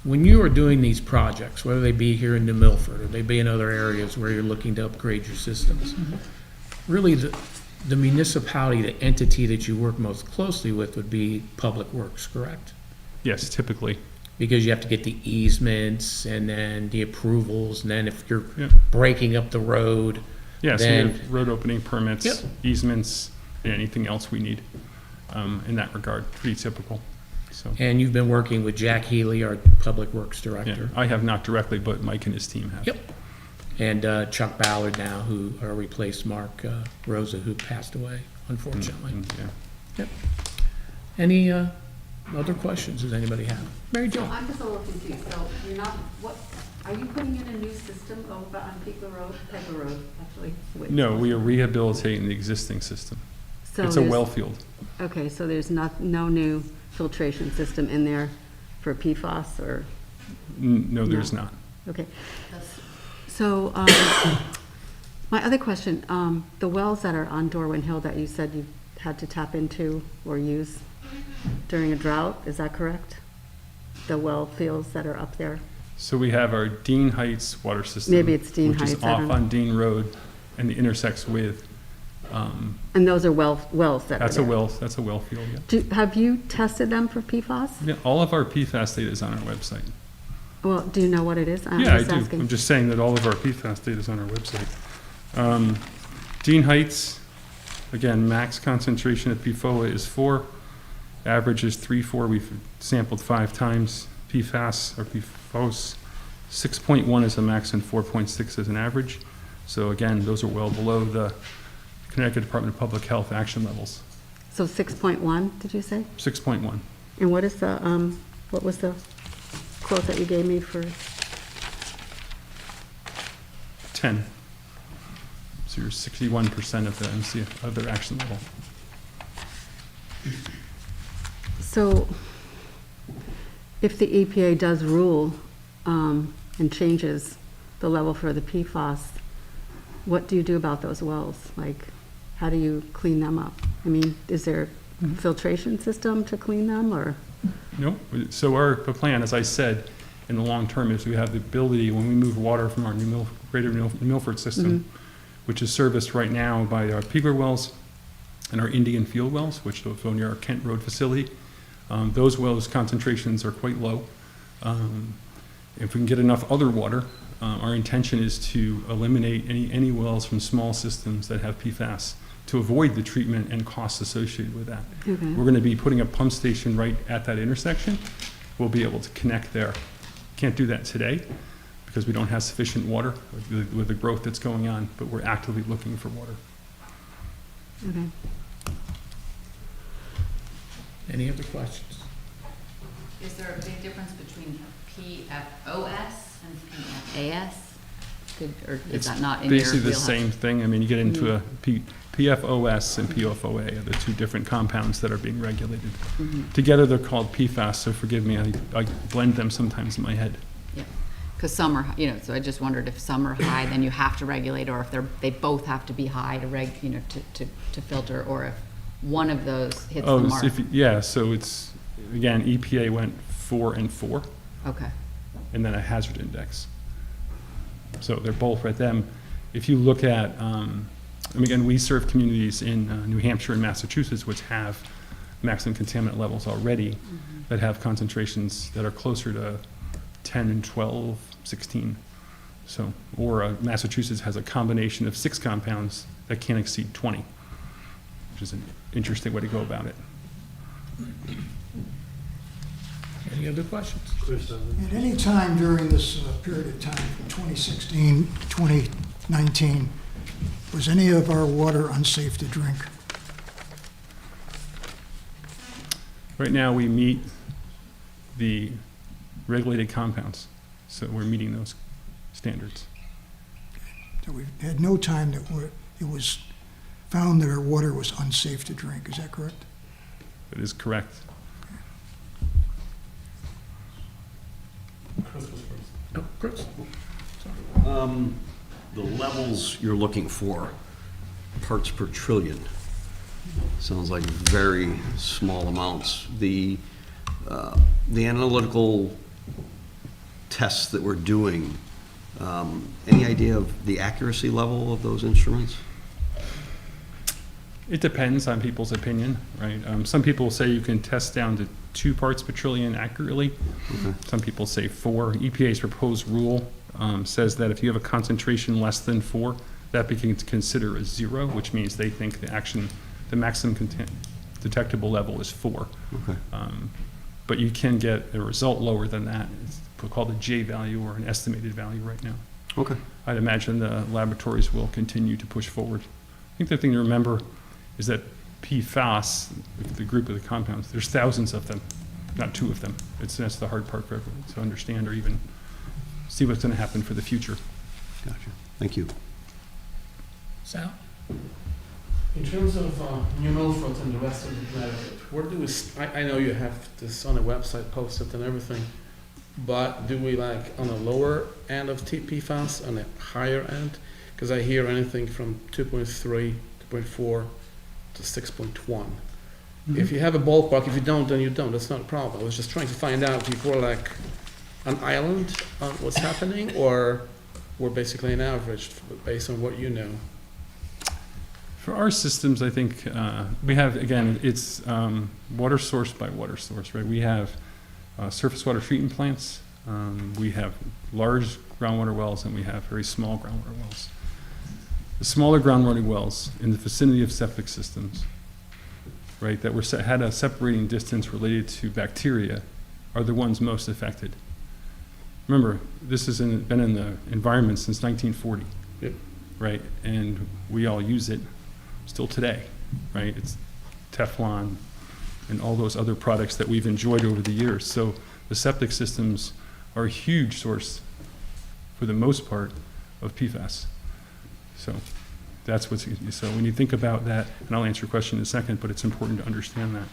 When you are doing these projects, whether they be here in New Milford or they be in other areas where you're looking to upgrade your systems, really the municipality, the entity that you work most closely with would be Public Works, correct? Yes, typically. Because you have to get the easements and then the approvals, and then if you're Yeah. breaking up the road, Yeah, so we then, have road opening permits, Yep. easements, and anything else we need in that regard. Pretty typical. So, and you've been working with Jack Healy, our Public Works yeah, Director. I have not directly, but Mike and his team have. Yep. And Chuck Ballard now, who replaced Mark Rosa, who passed away, unfortunately. Yeah. Any other questions does anybody have? Mary Jo? I'm just a little confused, so you're not, what, are you putting in a new system over on Pico Road, actually? Wait. No, we are rehabilitating the existing system. So It's a there's- well field. Okay, so there's no new filtration system in there for PFAS or, No, there's No. not. okay. So, my other question, the wells that are on Dorwin Hill that you said you had to tap into or use during a drought, is that correct? The well fields that are up there? So we have our Dean Heights water system. Maybe it's Dean Which is Heights, I don't off know. on Dean Road and intersects with, And those are wells that are that's a there? well field, yeah. Have you tested them for PFAS? Yeah, all of our PFAS data is on our website. Well, do you know what it is? I'm Yeah, I just do. asking. I'm just saying that all of our PFAS data is on our website. Dean Heights, again, max concentration of PFOA is 4. Average is 3.4. We've sampled 5 times. PFAS or PFOS, 6.1 is a max and 4.6 is an average. So again, those are well below the Connecticut Department of Public Health action levels. So 6.1, did you say? 6.1. And what is the, what was the quote that you gave me for? 10. So you're 61% of the MCF, of their action level. So if the EPA does rule and changes the level for the PFAS, what do you do about those wells? Like, how do you clean them up? I mean, is there a filtration system to clean them, or? No, so our plan, as I said, in the long term is we have the ability, when we move water from our greater New Milford system, which is serviced right now by our Peeler wells and our Indian field wells, which are near our Kent Road facility. Those wells concentrations are quite low. If we can get enough other water, our intention is to eliminate any wells from small systems that have PFAS to avoid the treatment and costs associated with that. Okay. We're going to be putting a pump station right at that intersection. We'll be able to connect there. Can't do that today because we don't have sufficient water with the growth that's going on, but we're actively looking for water. Okay. Any other questions? Is there a big difference between PFOS and PFAS? Or is It's that not in your basically the wheelhouse? same thing. I mean, you get into a PFOS and PFOA are the 2 different compounds that are being regulated. Together, they're called PFAS, so forgive me, I blend them sometimes in my head. Yeah, because some are, so I just wondered if some are high, then you have to regulate, or if they both have to be high to to filter, or if one of those hits the mark. Yeah, so it's, again, EPA went 4 and 4, Okay, and then a hazard index. So they're both at them. If you look at, again, we serve communities in New Hampshire and Massachusetts, which have maximum contaminant levels already, that have concentrations that are closer to 10 and 12, 16. So, or Massachusetts has a combination of 6 compounds that can't exceed 20, which is an interesting way to go about it. Any other questions? At any time during this period of time, from 2016 to 2019, was any of our water unsafe to drink? Right now, we meet the regulated compounds. So we're meeting those standards. So we've had no time that it was found that our water was unsafe to drink, is that correct? That is correct. Oh, Chris. The levels you're looking for, parts per trillion, sounds like very small amounts. The analytical tests that we're doing, any idea of the accuracy level of those instruments? It depends on people's opinion, right? Some people say you can test down to 2 parts per trillion accurately. Okay. Some people say 4. EPA's proposed rule says that if you have a concentration less than 4, that becomes considered a 0, which means they think the maximum detectable level is 4. Okay. But you can get a result lower than that. It's called a J value or an estimated value right now. Okay. I'd imagine the laboratories will continue to push forward. I think the thing to remember is that PFAS, the group of the compounds, there's thousands of them, not 2 of them. That's the hard part for everyone to understand or even see what's going to happen for the future. Gotcha. Thank you. Sal? In terms of New Milford and the rest of the Connecticut, where do we, I know you have this on the website posted and everything, but do we like on a lower end of PFAS, on a higher end? Because I hear anything from 2.3, 2.4 to 6.1. If you have a ballpark, if you don't, then you don't. That's not a problem. I was just trying to find out if we're like an island on what's happening, or we're basically an average based on what you know. For our systems, I think we have, again, it's water source by water source, right? We have surface water treatment plants, we have large groundwater wells, and we have very small groundwater wells. The smaller groundwater wells in the vicinity of septic systems, right, that had a separating distance related to bacteria are the ones most affected. Remember, this has been in the environment since 1940, Yep. right? And we all use it still today, right? It's Teflon and all those other products that we've enjoyed over the years. So the septic systems are a huge source, for the most part, of PFAS. So that's so when you think about that, and I'll answer your question in a second, but it's important to understand that.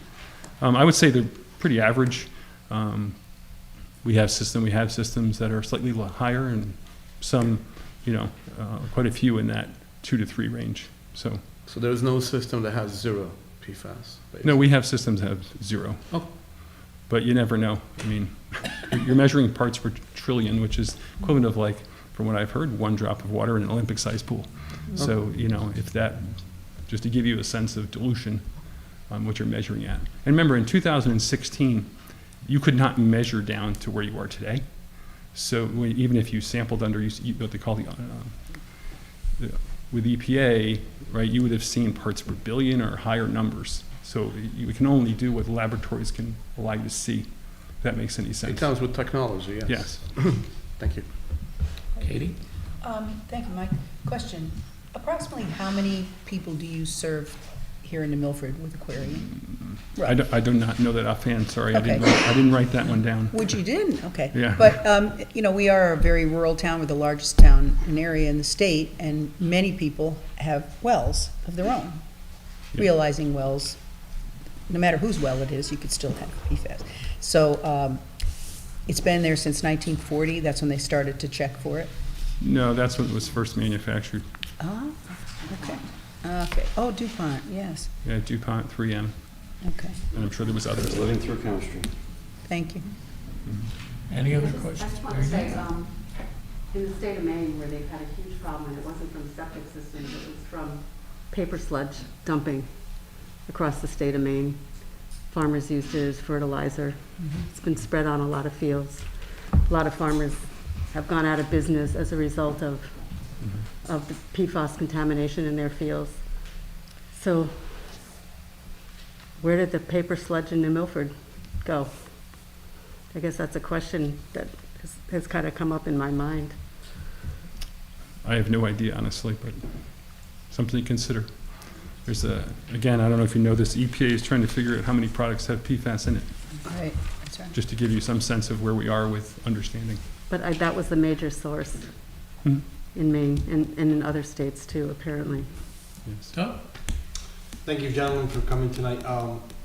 I would say they're pretty average. We have systems that are slightly higher, and some, quite a few in that 2 to 3 range. So there is no system that has 0 PFAS? Basically. no, we have systems that have 0. Oh. But you never know. I mean, you're measuring parts per trillion, which is equivalent of, like, from what I've heard, 1 drop of water in an Olympic-sized pool. So, if that, just to give you a sense of dilution, what you're measuring at. And remember, in 2016, you could not measure down to where you are today. So even if you sampled under what they call with EPA, right, you would have seen parts per billion or higher numbers. So you can only do what laboratories can allow you to see, if that makes any sense. It comes with technology, yes. Yes. Thank you. Katie? Thank you, Mike. Question, approximately how many people do you serve here in the Milford with Aquarium? I do not know that offhand, sorry. Okay. I didn't write that one down. Which you didn't, okay. Yeah. But, we are a very rural town. We're the largest town and area in the state, and many people have wells of their own. Yeah. Realizing wells, no matter whose well it is, you could still have PFAS. So it's been there since 1940. That's when they started to check for it. No, that's when it was first manufactured. Oh, okay. Okay. Oh, DuPont, yes. Yeah, DuPont, 3M, Okay. and I'm sure there was others. Living through chemistry. Thank you. Any other I questions? just want to say, in the state of Maine, where they've had a huge problem, and it wasn't from septic systems, it was from paper sludge dumping across the state of Maine. Farmers used it as fertilizer. It's been spread on a lot of fields. A lot of farmers have gone out of business as a result of the PFAS contamination in their fields. So where did the paper sludge in New Milford go? I guess that's a question that has kind of come up in my mind. I have no idea, honestly, but something to consider. Again, I don't know if you know this, EPA is trying to figure out how many products have PFAS in it. Right. concern. just to give you some sense of where we are with understanding. But that was the major source Hmm. in Maine and in other states too, apparently. Yes. Doug? Thank you, gentlemen, for coming tonight.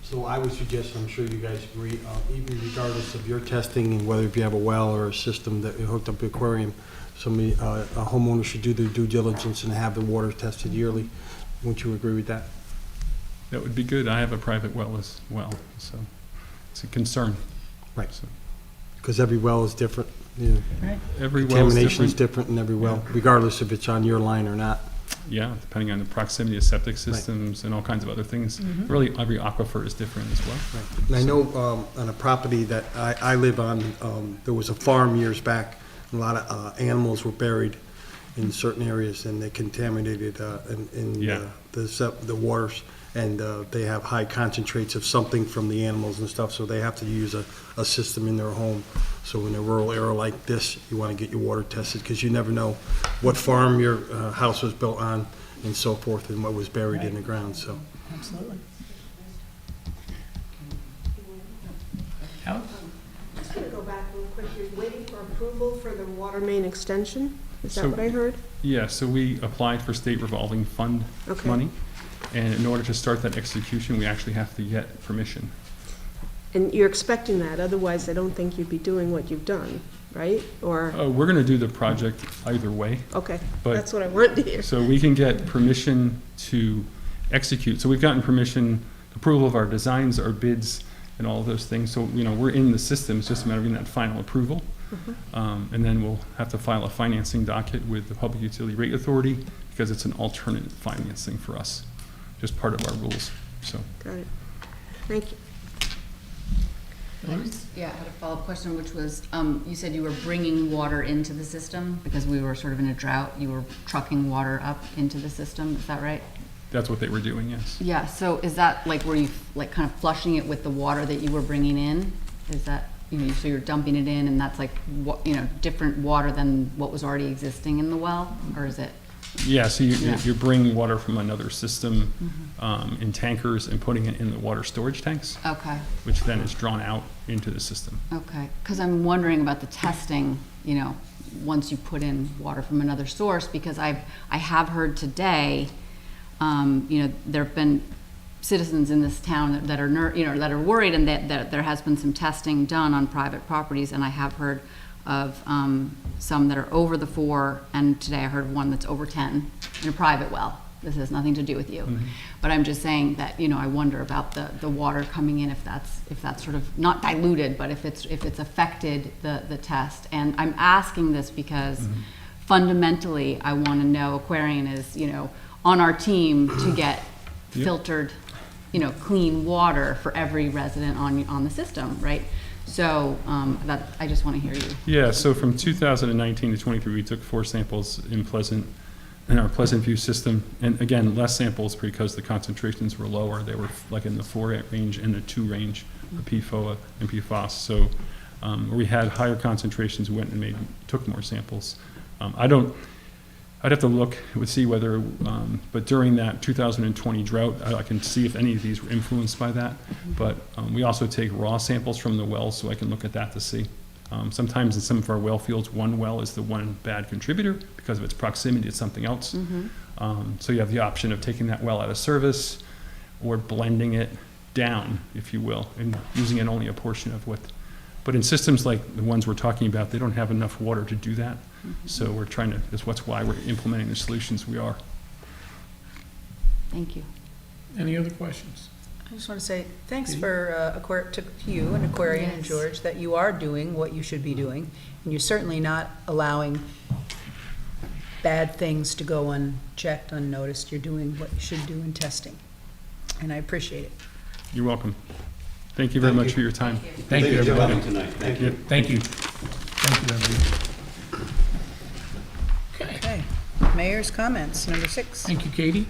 So I would suggest, I'm sure you guys agree, even regardless of your testing and whether if you have a well or a system that you hooked up to aquarium, somebody, a homeowner should do their due diligence and have the water tested yearly. Wouldn't you agree with that? That would be good. I have a private well as well, so it's a concern. Right. So Because every well is different. You know, every well is contamination is different. different in every well, regardless if it's on your line or not. Yeah, depending on the proximity of septic systems and all kinds of other things. Really, every aquifer is different as well. And I know on a property that I live on, there was a farm years back, a lot of animals were buried in certain areas, and they contaminated Yeah. the waters, and they have high concentrates of something from the animals and stuff, so they have to use a system in their home. So in a rural area like this, you want to get your water tested, because you never know what farm your house was built on and so forth, and what was buried in the ground, so. Absolutely. Alex? Just going to go back real quick. You're waiting for approval for the water main extension? Is that So- what I heard? Yeah, so we applied for state revolving fund Okay. money, and in order to start that execution, we actually have to get permission. And you're expecting that, otherwise I don't think you'd be doing what you've done, right? Or, We're gonna do the project either way, okay, but- that's what I wanted to hear. so we can get permission to execute. So we've gotten permission, approval of our designs, our bids, and all of those things. So, we're in the system, it's just a matter of getting that final approval. And then we'll have to file a financing docket with the Public Utility Rate Authority, because it's an alternate financing for us, just part of our rules, so. Got it. Thank you. I had a follow-up question, which was, you said you were bringing water into the system because we were sort of in a drought. You were trucking water up into the system, is that right? That's what they were doing, yes. Yeah, so is that like, were you like kind of flushing it with the water that you were bringing in? Is that, so you're dumping it in and that's like, different water than what was already existing in the well? Or is it? Yeah, so Yeah. you're bringing water from another system in tankers and putting it in the water storage tanks, Okay, which then is drawn out into the system. okay. Because I'm wondering about the testing, once you put in water from another source, because I have heard today, there have been citizens in this town that are worried, and that there has been some testing done on private properties, and I have heard of some that are over the 4, and today I heard of one that's over 10 in a private well. This has nothing to do with you. But I'm just saying that, I wonder about the water coming in, if that's sort of not diluted, but if it's affected the test. And I'm asking this because fundamentally I want to know Aquarian is, on our team to get filtered, clean water for every resident on the system, right? So I just want to hear you. Yeah, so from 2019 to 23, we took 4 samples in our Pleasant View system. And again, less samples because the concentrations were lower. They were like in the 4 range and the 2 range for PFOA and PFOS. So where we had higher concentrations, we went and took more samples. I'd have to look, would see whether, but during that 2020 drought, I can see if any of these were influenced by that. But we also take raw samples from the wells, so I can look at that to see. Sometimes in some of our well fields, one well is the one bad contributor because of its proximity to something else. So you have the option of taking that well out of service or blending it down, if you will, and using it only a portion of what. But in systems like the ones we're talking about, they don't have enough water to do that. So we're trying to, that's why we're implementing the solutions we are. Thank you. Any other questions? I just want to say thanks for to you and Aquarian and Yes. George that you are doing what you should be doing, and you're certainly not allowing bad things to go unchecked, unnoticed. You're doing what you should do in testing, and I appreciate it. You're welcome. Thank you very much for your time. Thank you, everybody. tonight. Thank you. Thank you. Thank you, everybody. Okay, mayor's comments, number 6. Thank you, Katie.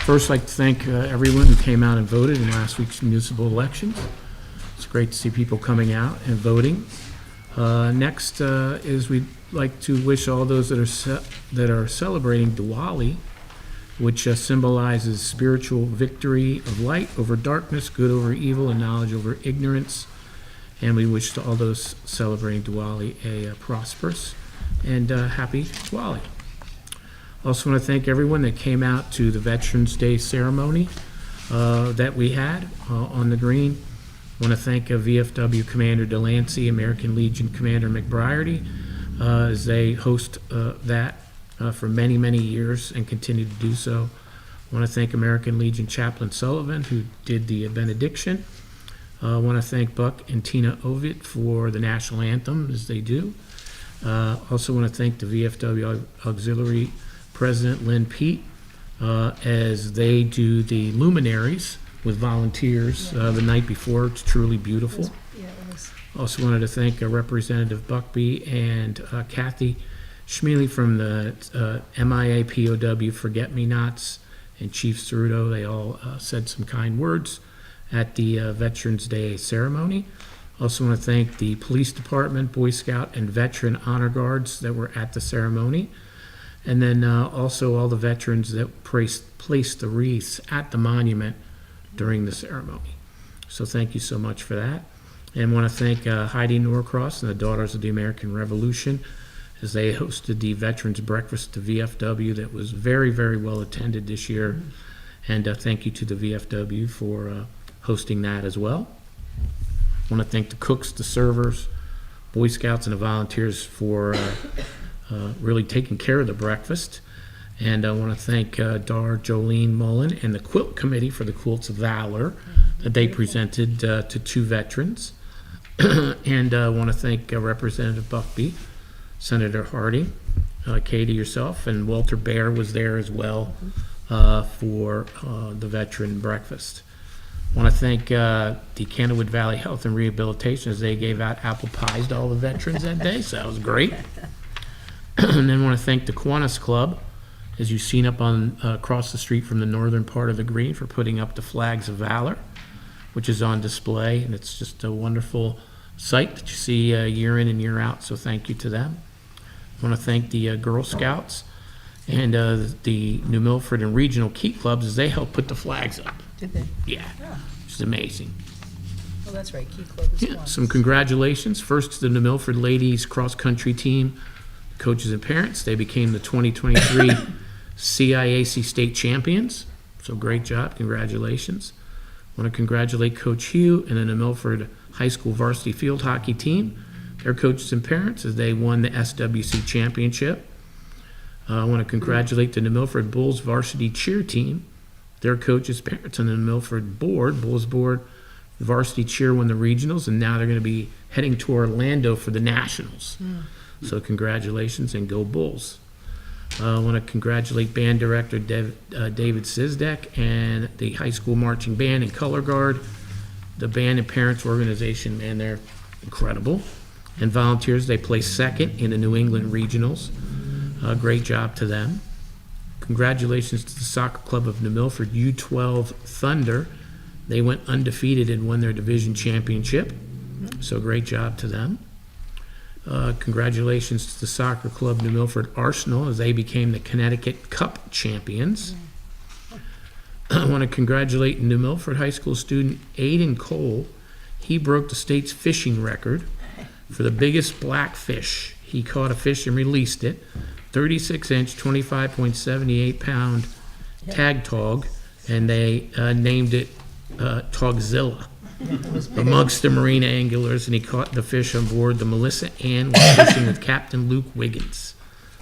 First, I'd like to thank everyone who came out and voted in last week's municipal elections. It's great to see people coming out and voting. Next is we'd like to wish all those that are celebrating Diwali which symbolizes spiritual victory of light over darkness, good over evil, and knowledge over ignorance. And we wish to all those celebrating Diwali a prosperous and happy Diwali. Also want to thank everyone that came out to the Veterans Day ceremony that we had on the green. I want to thank VFW Commander Delancey, American Legion Commander McBriarty, as they host that for many, many years and continue to do so. I want to thank American Legion Chaplain Sullivan, who did the benediction. I want to thank Buck and Tina Ovid for the national anthem, as they do. Also want to thank the VFW Auxiliary President Lynn Pete, as they do the luminaries with volunteers the night before. It's truly beautiful. Also wanted to thank Representative Buckby and Kathy Schmeely from the MIA POW Forget-Me-Nots and Chief Ceruto. They all said some kind words at the Veterans Day ceremony. Also want to thank the Police Department, Boy Scout, and Veteran Honor Guards that were at the ceremony. And then also all the veterans that placed the wreaths at the monument during the ceremony. So thank you so much for that. And want to thank Heidi Norcross and the Daughters of the American Revolution, as they hosted the Veterans Breakfast to VFW that was very, very well attended this year. And thank you to the VFW for hosting that as well. I want to thank the cooks, the servers, Boy Scouts, and the volunteers for really taking care of the breakfast. And I want to thank Dar Jolene Mullen and the Quilt Committee for the Quilts of Valor that they presented to 2 veterans. And I want to thank Representative Buckby, Senator Harding, Katie, yourself, and Walter Bear was there as well for the veteran breakfast. I want to thank the Candlewood Valley Health and Rehabilitation, as they gave out apple pies to all the veterans that day, so that was great. And then want to thank the Kiwanis Club, as you've seen up on across the street from the northern part of the green, for putting up the Flags of Valor, which is on display, and it's just a wonderful sight that you see year in and year out, so thank you to them. I want to thank the Girl Scouts and the New Milford and Regional Key Clubs, as they helped put the flags up. Did they? Yeah, which is amazing. Oh, that's right, Key Club is Yeah, one. some congratulations. First to the New Milford ladies cross-country team, coaches and parents. They became the 2023 CIAC state champions, so great job, congratulations. I want to congratulate Coach Hugh and the New Milford High School varsity field hockey team, their coaches and parents, as they won the SWC championship. I want to congratulate the New Milford Bulls varsity cheer team, their coaches, parents, and the New Milford Bulls board. Varsity cheer won the regionals, and now they're going to be heading to Orlando for the nationals. So congratulations, and go Bulls. I want to congratulate band director David Sizdek and the high school marching band and color guard, the band and parents organization, man, they're incredible. And volunteers, they placed second in the New England regionals. Great job to them. Congratulations to the Soccer Club of New Milford U12 Thunder. They went undefeated and won their division championship. So great job to them. Congratulations to the Soccer Club New Milford Arsenal, as they became the Connecticut Cup champions. I want to congratulate New Milford High School student Aiden Cole. He broke the state's fishing record for the biggest blackfish. He caught a fish and released it, 36-inch, 25.78 pound tag tog, and they named it Togzilla. Amongst the marine anglers, and he caught the fish on board the Melissa Ann, was fishing with Captain Luke Wiggins.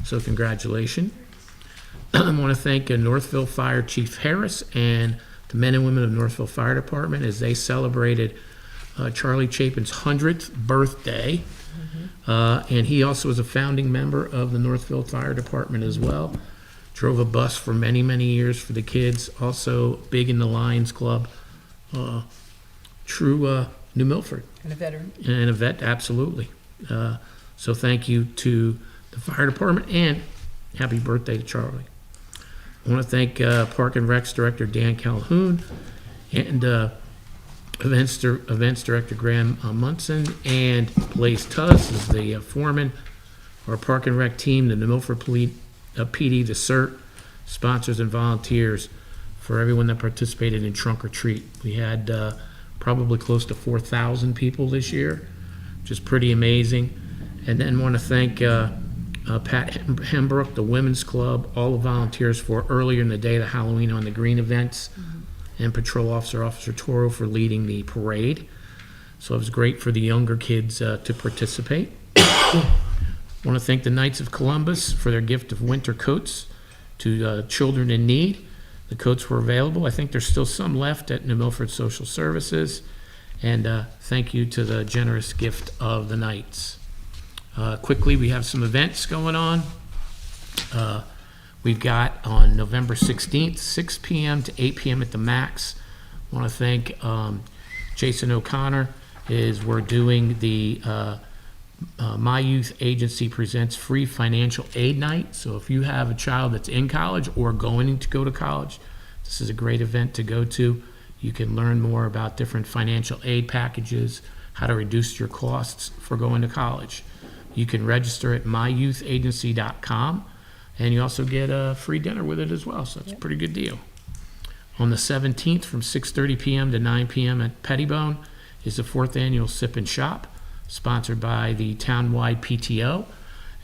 So congratulations. I want to thank Northville Fire Chief Harris and the men and women of Northville Fire Department, as they celebrated Charlie Chapin's 100th birthday. And he also was a founding member of the Northville Fire Department as well. Drove a bus for many, many years for the kids. Also big in the Lions Club. True New Milford. And a veteran. And a vet, absolutely. So thank you to the fire department, and happy birthday to Charlie. I want to thank Park and Recs Director Dan Calhoun and Events Director Graham Munson, and Blaze Tuss is the foreman. Our Park and Rec team, the New Milford PD, the CERT, sponsors and volunteers for everyone that participated in Trunk or Treat. We had probably close to 4,000 people this year, which is pretty amazing. And then want to thank Pat Hembrook, the Women's Club, all the volunteers for earlier in the day, the Halloween on the Green events, and Patrol Officer Toro for leading the parade. So it was great for the younger kids to participate. Want to thank the Knights of Columbus for their gift of winter coats to children in need. The coats were available. I think there's still some left at New Milford Social Services. And thank you to the generous gift of the Knights. Quickly, we have some events going on. We've got on November 16th, 6 p.m. to 8 p.m. at the Max. I want to thank Jason O'Connor. We're doing the My Youth Agency Presents Free Financial Aid Night. So if you have a child that's in college or going to go to college, this is a great event to go to. You can learn more about different financial aid packages, how to reduce your costs for going to college. You can register at myyouth.agency.com, and you also get a free dinner with it as well, so it's a pretty good deal. On the 17th from 6:30 p.m. to 9 p.m. at Pettibone is the 4th annual Sip and Shop, sponsored by the townwide PTO,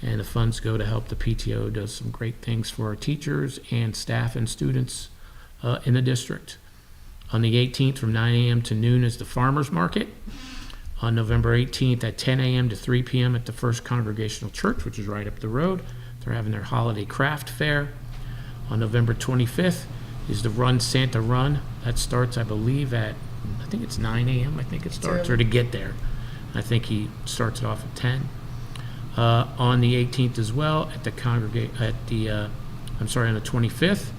and the funds go to help the PTO does some great things for our teachers and staff and students in the district. On the 18th from 9 a.m. to noon is the Farmers Market. On November 18th at 10 a.m. to 3 p.m. at the First Congregational Church, which is right up the road. They're having their holiday craft fair. On November 25th is the Run Santa Run. That starts, I believe, at, I think it's 9 a.m. I think it starts, or to get there. I think he starts it off at 10. On the 18th as well, at the on the 25th,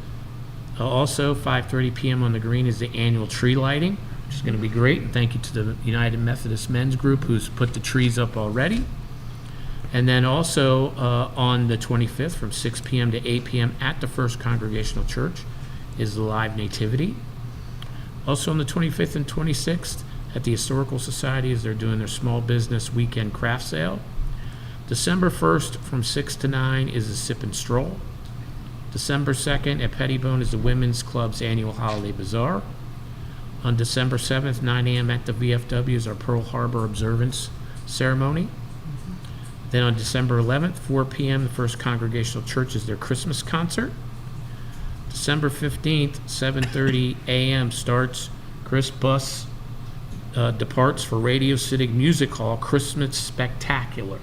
also 5:30 p.m. on the Green is the annual tree lighting, which is going to be great. And thank you to the United Methodist Men's Group who's put the trees up already. And then also on the 25th from 6 p.m. to 8 p.m. at the First Congregational Church is the live nativity. Also on the 25th and 26th at the Historical Society as they're doing their small business weekend craft sale. December 1st from 6 to 9 is the Sip and Stroll. December 2nd at Pettibone is the Women's Club's annual holiday bazaar. On December 7th, 9 a.m. at the VFW is our Pearl Harbor observance ceremony. Then on December 11th, 4 p.m., the First Congregational Church is their Christmas concert. December 15th, 7:30 a.m. starts Chris Bus departs for Radio City Music Hall Christmas Spectacular.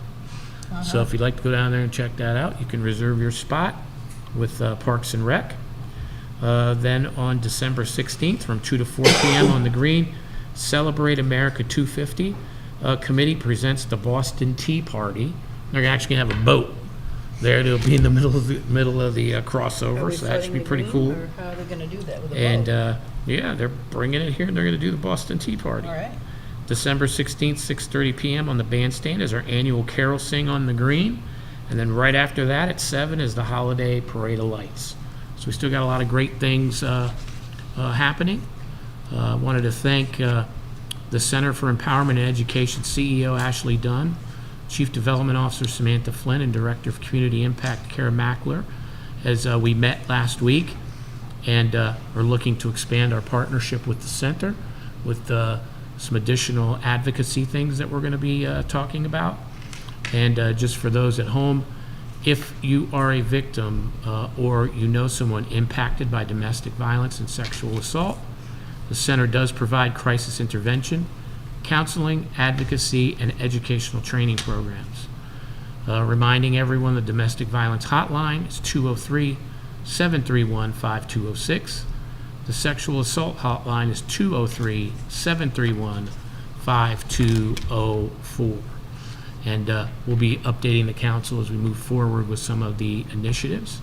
So if you'd like to go down there and check that out, you can reserve your spot with Parks and Rec. Then on December 16th from 2 to 4 p.m. on the Green, Celebrate America 250 committee presents the Boston Tea Party. They're actually going to have a boat there. They'll be in the middle of the crossover, so that should be pretty cool. Or how are they going to do that with a And boat? yeah, they're bringing it here, and they're going to do the Boston Tea Party. All right. December 16th, 6:30 p.m. on the bandstand is our annual Carol Sing on the Green. And then right after that at 7 is the Holiday Parade of Lights. So we still got a lot of great things happening. Wanted to thank the Center for Empowerment and Education CEO Ashley Dunn, Chief Development Officer Samantha Flynn, and Director of Community Impact Kara Mackler as we met last week and are looking to expand our partnership with the center with some additional advocacy things that we're going to be talking about. And just for those at home, if you are a victim or you know someone impacted by domestic violence and sexual assault, the center does provide crisis intervention, counseling, advocacy, and educational training programs. Reminding everyone the domestic violence hotline is 203-731-5206. The sexual assault hotline is 203-731-5204. And we'll be updating the council as we move forward with some of the initiatives.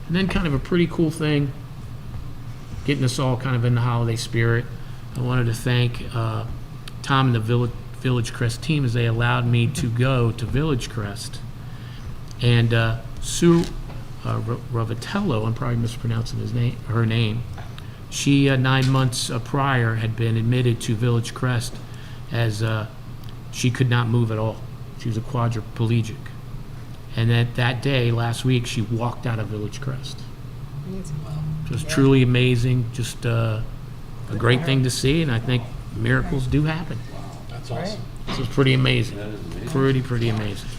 And then kind of a pretty cool thing, getting us all kind of in the holiday spirit. I wanted to thank Tom and the Village Crest team as they allowed me to go to Village Crest. And Sue Ravitello, I'm probably mispronouncing her name, she 9 months prior had been admitted to Village Crest as she could not move at all. She was a quadriplegic. And that day, last week, she walked out of Village Crest. Just truly amazing, just a great thing to see, and I think miracles do happen. That's awesome. This is pretty amazing. Pretty amazing.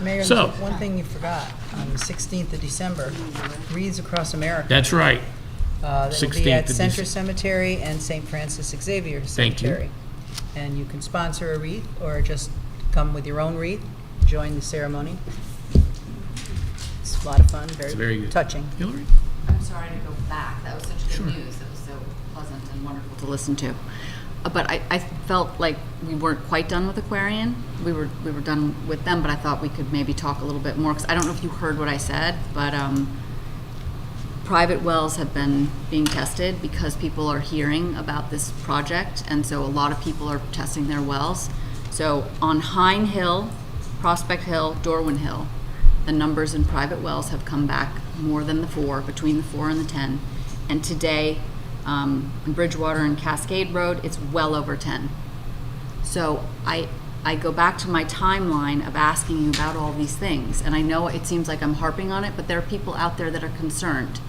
Mayor, So- there's one thing you forgot. On the 16th of December, Wreaths Across America. That's right. That'll be 16th at of Center Dec- Cemetery and St. Francis Xavier Thank you. Cemetery. And you can sponsor a wreath or just come with your own wreath, join the ceremony. It's a lot of fun, very very good. touching. Hillary? I'm sorry to go back. That was such good news. It was so pleasant and wonderful to listen to. But I felt like we weren't quite done with Aquarian. We were done with them, but I thought we could maybe talk a little bit more, because I don't know if you heard what I said, but private wells have been being tested because people are hearing about this project, and so a lot of people are testing their wells. So on Hine Hill, Prospect Hill, Dorwin Hill, the numbers in private wells have come back more than the 4, between the 4 and the 10. And today, in Bridgewater and Cascade Road, it's well over 10. So I go back to my timeline of asking you about all these things, and I know it seems like I'm harping on it, but there are people out there that are concerned.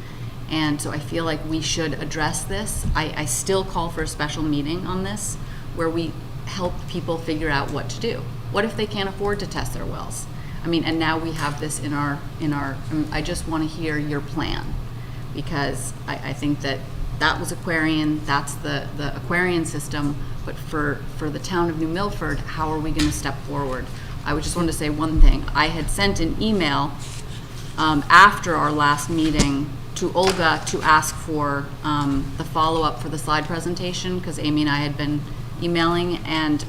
And so I feel like we should address this. I still call for a special meeting on this, where we help people figure out what to do. What if they can't afford to test their wells? I mean, and now we have this in our, I just want to hear your plan, because I think that was Aquarian, that's the Aquarian system, but for the town of New Milford, how are we going to step forward? I would just want to say one thing. I had sent an email after our last meeting to Olga to ask for the follow-up for the slide presentation, because Amy and I had been emailing, and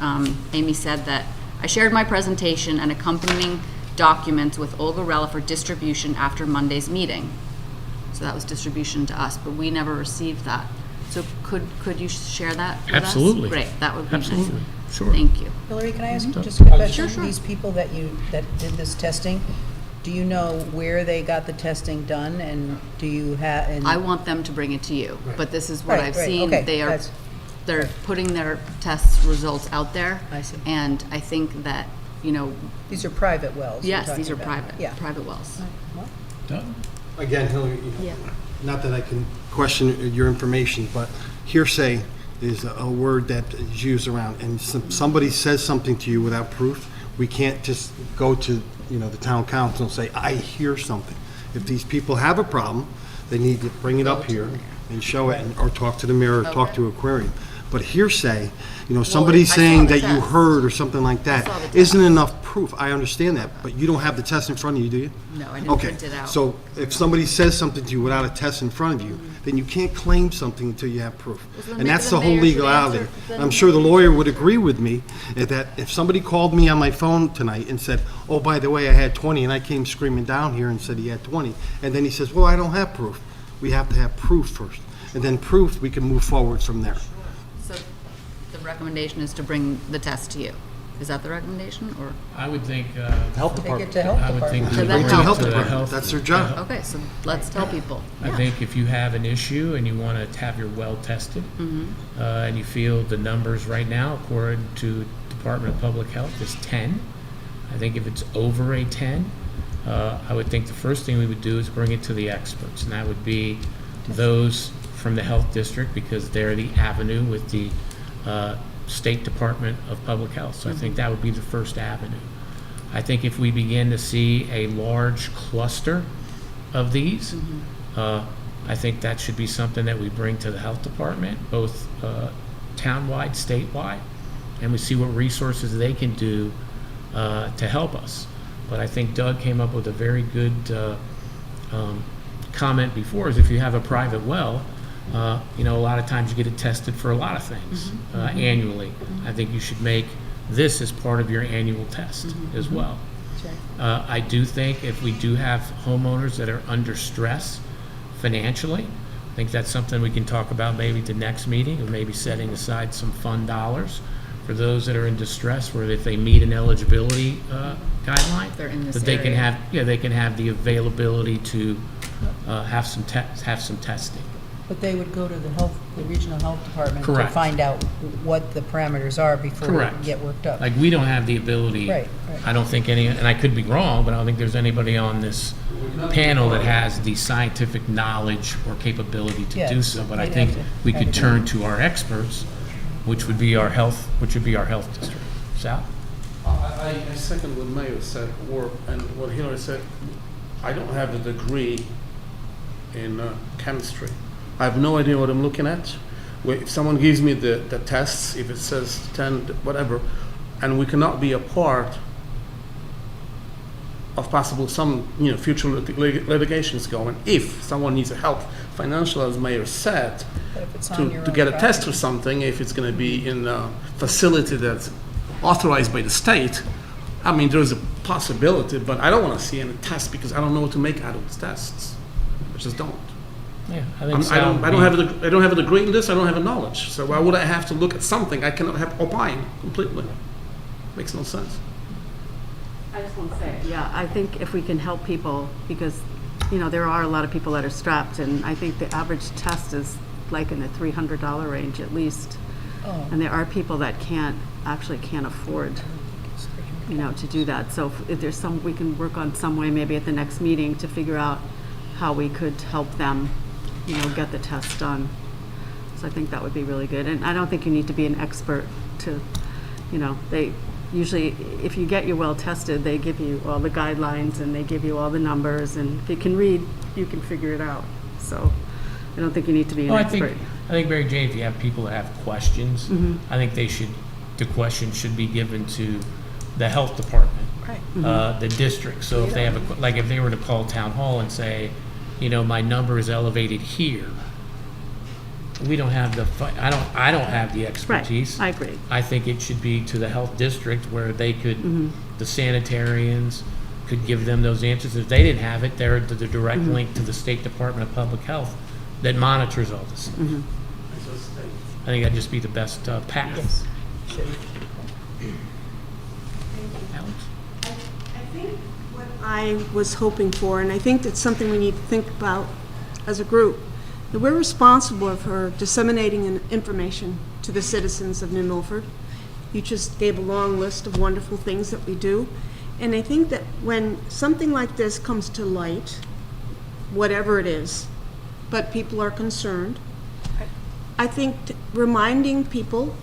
Amy said that I shared my presentation and accompanying documents with Olga Rella for distribution after Monday's meeting. So that was distribution to us, but we never received that. So could you share that with us? Absolutely. Great, that would be nice. Absolutely. Sure. Thank you. Hillary, can I ask you just a quick question? Sure. These people that did this testing, do you know where they got the testing done, and do you have? I want them to bring it to you, but this is what Right, I've right, seen. okay, They're putting their test results out there. I see. And I think that, These are private wells. we're yes, these talking are about. private wells. Doug? Again, Hillary, Yeah. not that I can question your information, but hearsay is a word that is used around, and somebody says something to you without proof, we can't just go to, the town council and say, I hear something. If these people have a problem, they need to bring it up here and show it, or talk to the mayor, or talk to Aquarium. But hearsay, somebody I saw saying the that you test. heard or something like that saw the test. isn't enough proof. I understand that, but you don't have the test in front of you, do you? No, I didn't Okay, print it out. so if somebody says something to you without a test in front of you, then you can't claim something until you have proof. Well, so then And maybe that's the the whole mayor should legality. answer- then- I'm sure the lawyer would agree with me that if somebody called me on my phone tonight and said, oh, by the way, I had 20, and I came screaming down here and said he had 20, and then he says, well, I don't have proof. We have to have proof first. And then proof, we can move forward from there. So the recommendation is to bring the test to you. Is that the recommendation, or? I would think, Health Take it department. to health I would think. department. To we the bring it To the health to the department, health- that's their job. Okay, so let's tell people. I think if you have an issue and you want to have your well tested, and you feel the numbers right now, according to Department of Public Health, is 10. I think if it's over a 10, I would think the first thing we would do is bring it to the experts, and that would be those from the health district, because they're the avenue with the State Department of Public Health. So I think that would be the first avenue. I think if we begin to see a large cluster of these, I think that should be something that we bring to the health department, both townwide, statewide, and we see what resources they can do to help us. But I think Doug came up with a very good comment before, is if you have a private well, a lot of times you get it tested for a lot of things annually. I think you should make this as part of your annual test as well. I do think if we do have homeowners that are under stress financially, I think that's something we can talk about maybe at the next meeting, or maybe setting aside some fund dollars for those that are in distress, where if they meet an eligibility guideline, They're in this that they can area. have, they can have the availability to have some testing. But they would go to the regional health department to Correct. find out what the parameters are before Correct. they get worked up. Like, we don't have the ability. Right, right. I don't think any, and I could be wrong, but I don't think there's anybody on this panel that has the scientific knowledge or capability to Yeah, do so, but I they'd think have to we have could it turn to our experts, which would be our health district. Sal? I second what Mayor said, and what Hillary said. I don't have the degree in chemistry. I have no idea what I'm looking at. If someone gives me the tests, if it says 10, whatever, and we cannot be a part of possible some future litigations going, if someone needs help financial, as Mayor said, But if it's on your to own get a test property. or something, if it's going to be in a facility that's authorized by the state, I mean, there's a possibility, but I don't want to see any tests because I don't know what to make out of those tests. I just don't. Yeah, I I think Sal don't have a degree in this. I don't have a knowledge. So why would I have to look at something I cannot have opine completely? Makes no sense. I just want to say, yeah, I think if we can help people, because, there are a lot of people that are strapped, and I think the average test is like in the $300 range at least. Oh. And there are people that can't afford, to do that. So if there's we can work on some way, maybe at the next meeting, to figure out how we could help them, get the test done. So I think that would be really good. And I don't think you need to be an expert to, they usually, if you get your well tested, they give you all the guidelines and they give you all the numbers, and if you can read, you can figure it out. So I don't think you need to be an Well, expert. I think, Mary Jane, if you have people that have questions, I think the questions should be given to the health department, the district. So if they have if they were to call town hall and say, my number is elevated here, we don't have I don't have the expertise. Right, I agree. I think it should be to the health district where they could, the sanitarians could give them those answers. If they didn't have it, they're the direct link to the State Department of Public Health that monitors all this. I think that'd just be the best path. Yes, should. Alex? I think what I was hoping for, and I think that's something we need to think about as a group, that we're responsible for disseminating information to the citizens of New Milford. You just gave a long list of wonderful things that we do. And I think that when something like this comes to light, whatever it is, but people are concerned, I think reminding people,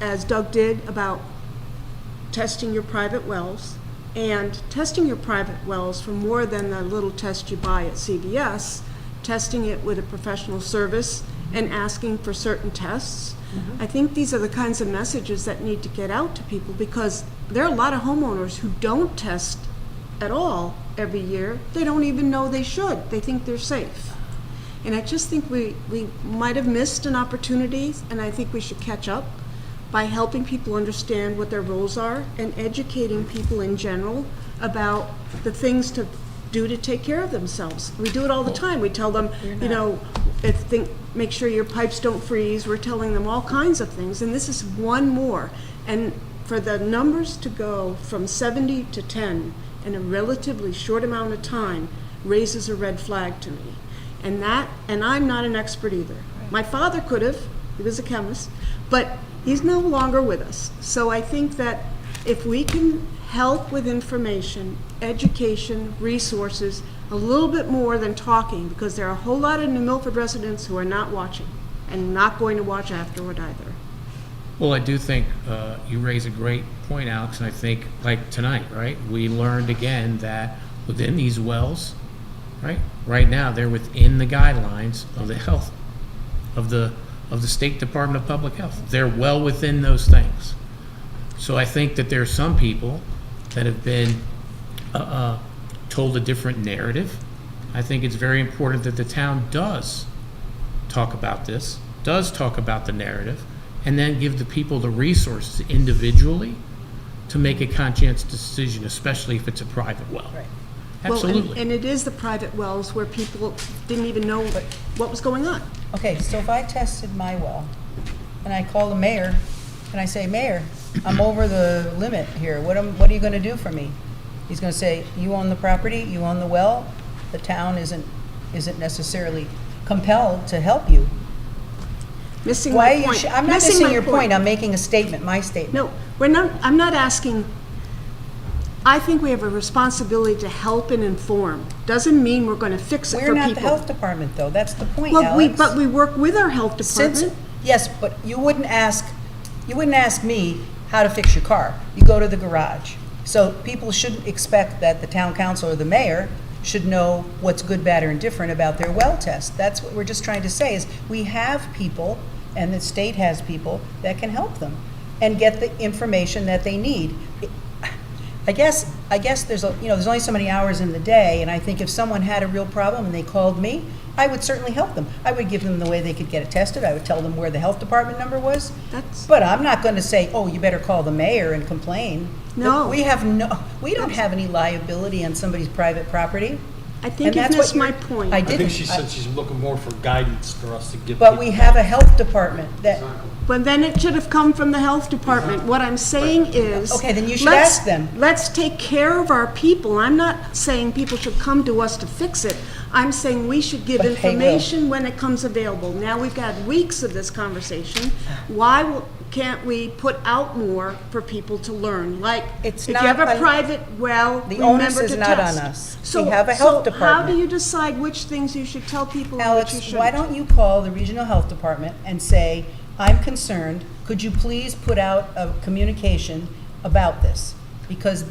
as Doug did, about testing your private wells, and testing your private wells for more than the little test you buy at CVS, testing it with a professional service and asking for certain tests. I think these are the kinds of messages that need to get out to people, because there are a lot of homeowners who don't test at all every year. They don't even know they should. They think they're safe. And I just think we might have missed an opportunity, and I think we should catch up by helping people understand what their roles are and educating people in general about the things to do to take care of themselves. We do it all the time. We tell them, make sure your pipes don't freeze. We're telling them all kinds of things, and this is one more. And for the numbers to go from 70 to 10 in a relatively short amount of time raises a red flag to me. And I'm not an expert either. My father could have, he was a chemist, but he's no longer with us. So I think that if we can help with information, education, resources, a little bit more than talking, because there are a whole lot of New Milford residents who are not watching and not going to watch afterward either. Well, I do think you raise a great point, Alex, and I think, like tonight, right, we learned again that within these wells, right now, they're within the guidelines of the health, of the State Department of Public Health. They're well within those things. So I think that there are some people that have been told a different narrative. I think it's very important that the town does talk about this, does talk about the narrative, and then give the people the resources individually to make a conscientious decision, especially if it's a private well. Right. Absolutely. Well, and it is the private wells where people didn't even know what was going on. Okay, so if I tested my well, and I call the mayor, and I say, Mayor, I'm over the limit here, what are you gonna do for me? He's gonna say, you own the property, you own the well, the town isn't necessarily compelled to help you. Missing Why my are you, point. I'm not Missing missing my your point, I'm making a statement, my statement. No, I'm not asking, I think we have a responsibility to help and inform. Doesn't mean we're going to fix it for We're people. not the health department, though. That's the point, Well, Alex. but we work with our health department. Yes, but you wouldn't ask me how to fix your car. You go to the garage. So people shouldn't expect that the town council or the mayor should know what's good, bad, or indifferent about their well test. That's what we're just trying to say, is we have people, and the state has people, that can help them and get the information that they need. I guess there's only so many hours in the day, and I think if someone had a real problem and they called me, I would certainly help them. I would give them the way they could get it tested. I would tell them where the health department number was. But I'm not going to say, oh, you better call the mayor and complain. No. We don't have any liability on somebody's private property. I think And you that's missed what my point. I I think didn't. she said she's looking more for guidance for us to get. But we have a health department that, But then it should have come from the health department. What I'm saying is. Okay, then you should let's- ask them. Let's take care of our people. I'm not saying people should come to us to fix it. I'm saying we should give But they will. information when it comes available. Now, we've got weeks of this conversation. Why can't we put out more for people to learn? Like, It's if you not have a on- private well, the onus remember is to not test. on us. So- We have a health So how department. do you decide which things you should tell people and which you Alex, shouldn't? why don't you call the regional health department and say, I'm concerned, could you please put out a communication about this? Because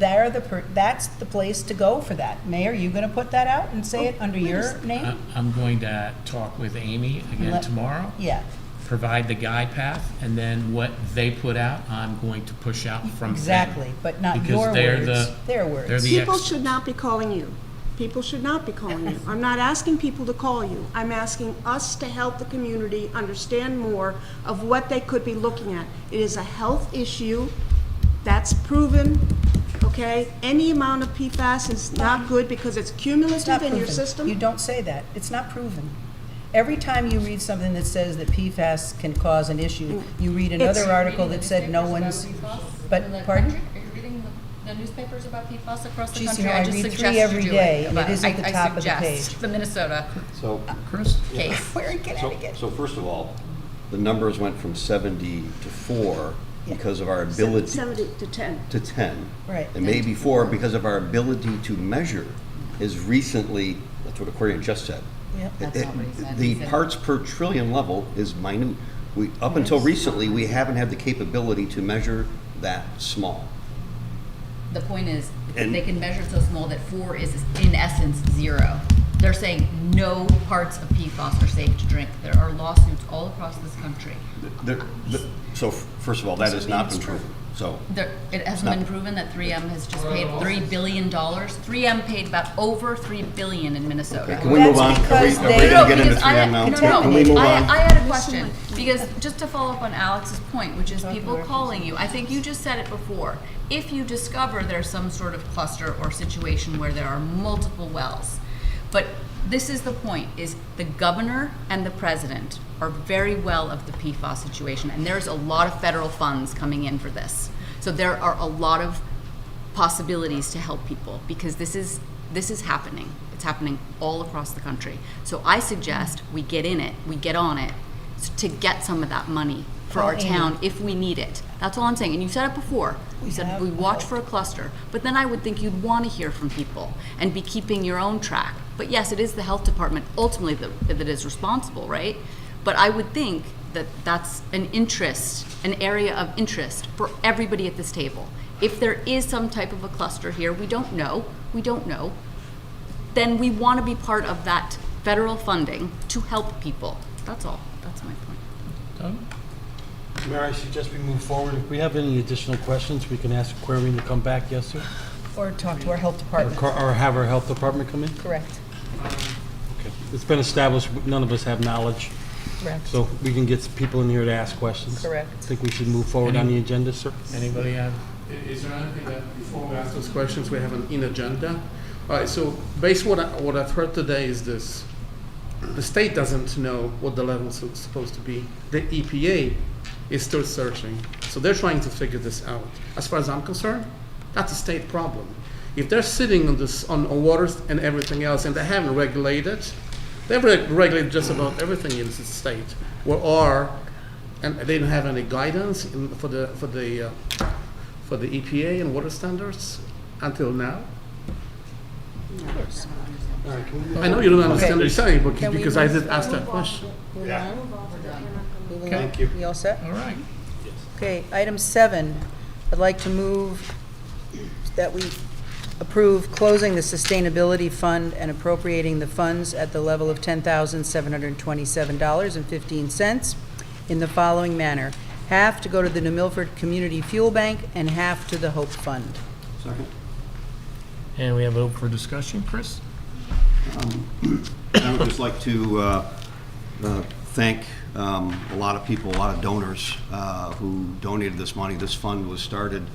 that's the place to go for that. Mayor, you gonna put that out and say it under your name? I'm going to talk with Amy again Let- tomorrow, Yeah, provide the guide path, and then what they put out, I'm going to push out from them. exactly, but not Because your they're words, the- their words. they're the People ex- should not be calling you. People should not be calling you. I'm not asking people to call you. I'm asking us to help the community understand more of what they could be looking at. It is a health issue. That's proven, okay? Any amount of PFAS is not good because it's It's not cumulative in your proven. system. You don't say that. It's not proven. Every time you read something that says that PFAS can cause an issue, you read another article that said no one's, but, pardon? Are you reading the newspapers about PFAS across the Geez, country? you know, I just read suggest three you every do day, and it but is at the I top of the suggest page. the Minnesota So, Chris? case. We're in Connecticut. so first of all, the numbers went from 70 to 4 because of our ability 70 to 10. to 10. Right. And maybe 4 because of our ability to measure is recently, that's what Aquarian just said. Yep. That's not what he said. The He said- parts per trillion level is minute. Up until recently, we haven't had the capability to measure that small. The point is, And- they can measure so small that 4 is in essence 0. They're saying no parts of PFAS are safe to drink. There are lawsuits all across this country. So first of all, that has not been proven. So It hasn't been proven that 3M has just paid $3 billion. 3M paid about over $3 billion in Minnesota. can we move on? That's Are we because going they- to get into because I- 3M now? No, Can we move on? I had a question, because just to follow up on Alex's point, which is people calling you, I think you just said it before. If you discover there's some sort of cluster or situation where there are multiple wells, but this is the point, is the governor and the president are very well of the PFAS situation, and there's a lot of federal funds coming in for this. So there are a lot of possibilities to help people, because this is happening. It's happening all across the country. So I suggest we get in it, we get on it, to get some of that money for Call our Amy. town if we need it. That's all I'm saying. And you said it before. You said we watch for a cluster. But then I would think you'd want to hear from people and be keeping your own track. But yes, it is the health department ultimately that is responsible, right? But I would think that that's an interest, an area of interest for everybody at this table. If there is some type of a cluster here, we don't know, then we want to be part of that federal funding to help people. That's all. That's my point. Doug? Mayor, I suggest we move forward. If we have any additional questions, we can ask Aquarian to come back, yes, sir? Or talk to our health department. Or have our health department come in? Correct, Okay. It's been established, none of us have knowledge, correct, so we can get some people in here to ask questions. correct. I think we should move forward on the agenda, sir. Anybody have? Is there anything that, before we ask those questions, we have an agenda? All right, so based on what I've heard today is this. The state doesn't know what the levels are supposed to be. The EPA is still searching. So they're trying to figure this out. As far as I'm concerned, that's a state problem. If they're sitting on this, on waters and everything else, and they haven't regulated, they've regulated just about everything in the state. And they don't have any guidance for the EPA and water standards. until now? Of course. I know you don't understand what Okay. you're saying, but Can we because I move- did ask that question. Thank you. You all set? All right. Okay, item 7, I'd like to move that we approve closing the Sustainability Fund and appropriating the funds at the level of $10,727.15 in the following manner. Half to go to the New Milford Community Fuel Bank and half to the Hope Fund. Second. And we have open for discussion. Chris? I would just like to thank a lot of people, a lot of donors who donated this money. This fund was started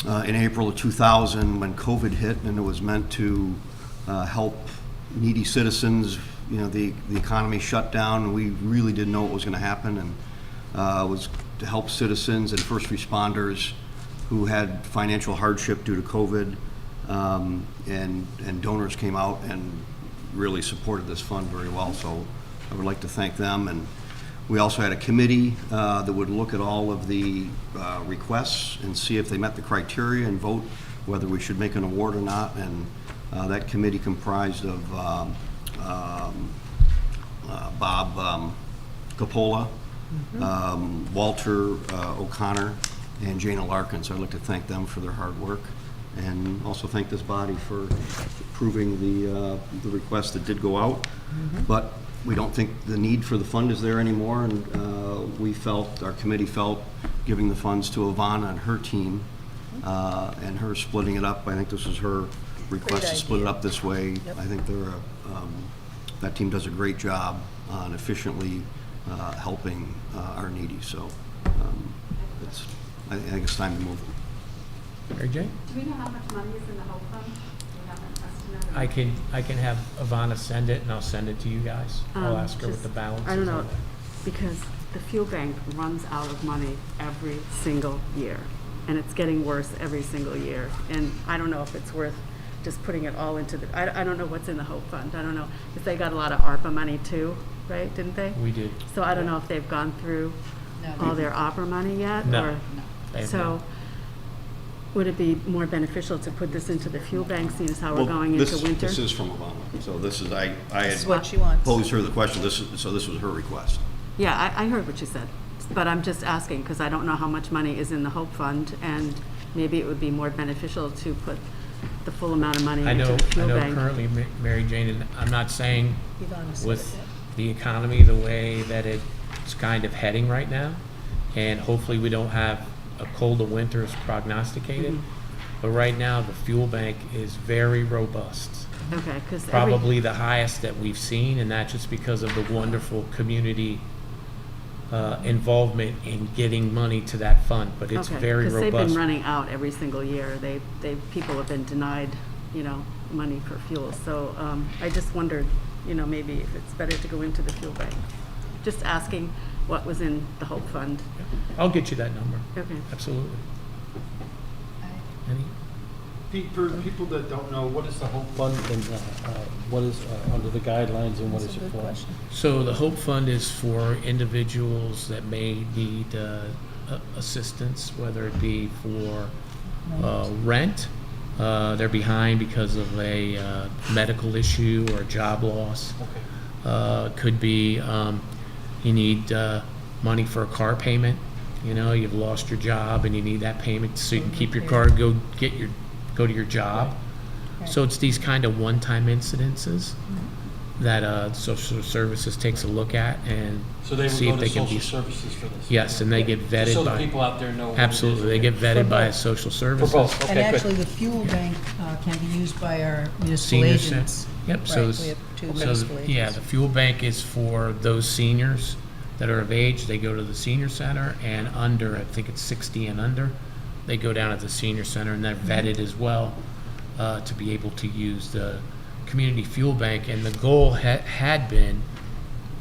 in April of 2000 when COVID hit, and it was meant to help needy citizens. You know, the economy shut down, and we really didn't know what was going to happen, and it was to help citizens and first responders who had financial hardship due to COVID. And donors came out and really supported this fund very well, so I would like to thank them. And we also had a committee that would look at all of the requests and see if they met the criteria and vote whether we should make an award or not. And that committee comprised of Bob Capola, Walter O'Connor, and Jana Larkin. So I'd like to thank them for their hard work, and also thank this body for approving the request that did go out. But we don't think the need for the fund is there anymore, and we felt, our committee felt, giving the funds to Ivana and her team, and her splitting it up. I think this was her request to split it up this way. I think that team does a great job on efficiently helping our needy. So I think it's time to move. Mary Jane? Do we know how much money is in the Hope Fund? Do we have an estimate? I can have Ivana send it, and I'll send it to you guys. I'll ask her what the balance is. I don't know, on that. because the fuel bank runs out of money every single year, and it's getting worse every single year. And I don't know if it's worth just putting it all into the, I don't know what's in the Hope Fund. I don't know, because they got a lot of ARPA money too, right, didn't they? We did. So I don't know if they've gone through all their ARPA money yet? No. or- They have So, not. would it be more beneficial to put this into the fuel bank, seeing as how we're going into winter? This is from Ivana. So this is, I This is had what she wants. posed her the question, so this was her request. Yeah, I heard what you said, but I'm just asking, because I don't know how much money is in the Hope Fund, and maybe it would be more beneficial to put the full amount of money I into know, the I fuel know bank. currently, Mary Jane, and I'm not saying Ivana said with it. the economy the way that it's kind of heading right now, and hopefully we don't have a colder winter as prognosticated, but right now the fuel bank is very robust. Okay, because Probably the highest that we've seen, and that's just because of the wonderful community involvement in getting money to that fund, but it's very Because they've been robust. running out every single year. People have been denied, money for fuel. So I just wondered, maybe if it's better to go into the fuel bank. Just asking what was in the Hope Fund. I'll get you that number, Okay. absolutely. Any? Pete, for people that don't know, what is the Hope Fund and what is under the guidelines and what is it for? So the Hope Fund is for individuals that may need assistance, whether it be for rent, they're behind because of a medical issue or job loss. Could be you need money for a car payment. You've lost your job and you need that payment so you can keep your car, go to your job. So it's these kind of one-time incidences that social services takes a look at and So they would see go if to they can social be. services for this? Yes, and they get vetted Just so the by. people out there know what it is. Absolutely, they get vetted For by both. social For services. both, okay, And good. actually, the fuel bank can be used by our municipal Senior agents. Yep, so, Right, we have two so, municipal agents. yeah, the fuel bank is for those seniors that are of age, they go to the senior center, and under, I think it's 60 and under, they go down at the senior center, and they're vetted as well to be able to use the community fuel bank, and the goal had been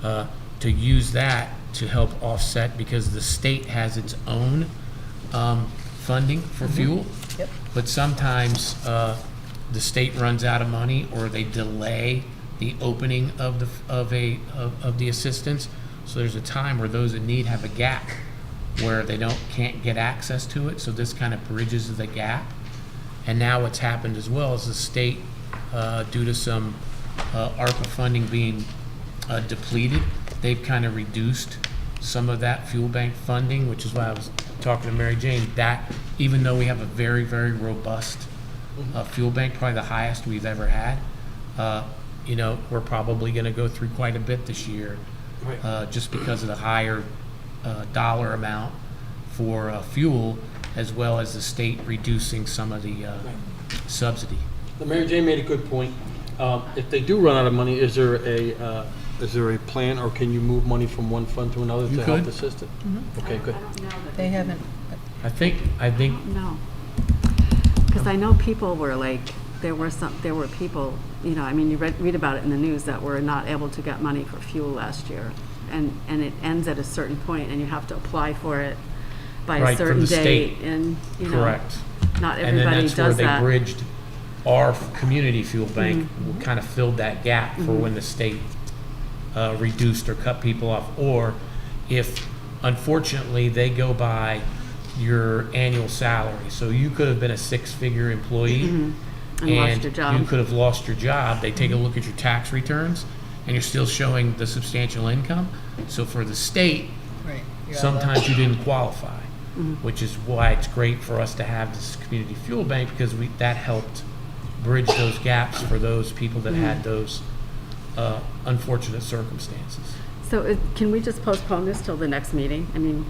to use that to help offset, because the state has its own funding for fuel. Yep. But sometimes the state runs out of money, or they delay the opening of the assistance. So there's a time where those in need have a gap where they can't get access to it. So this kind of bridges the gap. And now what's happened as well is the state, due to some ARPA funding being depleted, they've kind of reduced some of that fuel bank funding, which is why I was talking to Mary Jane, that even though we have a very, very robust fuel bank, probably the highest we've ever had, you know, we're probably going to go through quite a bit this year, just because of the higher dollar amount for fuel, as well as the state reducing some of the subsidy. Mary Jane made a good point. If they do run out of money, is there a plan, or can you move money from one fund to another to help could. assist it? Okay, good. They haven't, I think, No. Because I know people were like, there were people, you know, I mean, you read about it in the news that were not able to get money for fuel last year. And it ends at a certain point, and you have to apply for it by Right, a from certain the date. state. And, you know, correct. not And then everybody that's where does they that. bridged our community fuel bank, kind of filled that gap for when the state reduced or cut people off. Or if, unfortunately, they go by your annual salary. So you could have been a six-figure employee And lost your job. you could have lost your job. They take a look at your tax returns, and you're still showing the substantial income. So for the state, right. sometimes you didn't qualify, which is why it's great for us to have this community fuel bank, because that helped bridge those gaps for those people that had those unfortunate circumstances. So can we just postpone this till the next meeting? I mean,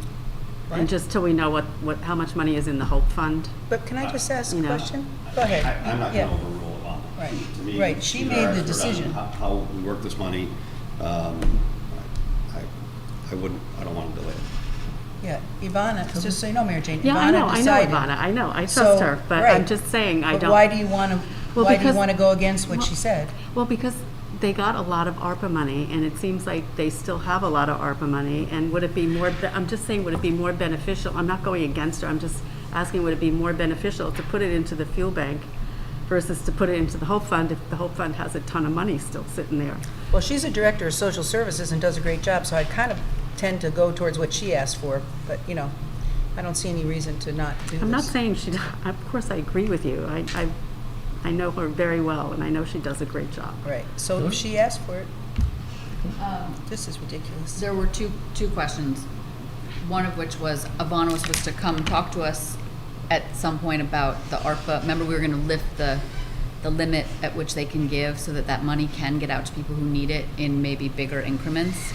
and just till we know how much money is in the Hope Fund? But can I just ask a You know. question? Go ahead. I'm not Yeah. going to overrule it on Right. To me, Right. She either made our the effort on decision. How we work this money, I don't want to delay it. Yeah, Ivana, just so you know, Mary Jane, Yeah, I know decided. Ivana, I know, I So, trust her, but I'm right. just saying, I But don't. why do you want to, Well, why do you because- want to go against what she said? Well, because they got a lot of ARPA money, and it seems like they still have a lot of ARPA money, and would it be more, I'm just saying, would it be more beneficial, I'm not going against her, I'm just asking, would it be more beneficial to put it into the fuel bank versus to put it into the Hope Fund if the Hope Fund has a ton of money still sitting there? Well, she's a director of social services and does a great job, so I kind of tend to go towards what she asked for, but, you know, I don't see any reason to not do this. I'm not saying of course I agree with you, I know her very well, and I know she does a great job. Right, so if she asked for it, this is ridiculous. There were two questions, one of which was Ivana was supposed to come talk to us at some point about the ARPA. Remember, we were going to lift the limit at which they can give so that that money can get out to people who need it in maybe bigger increments.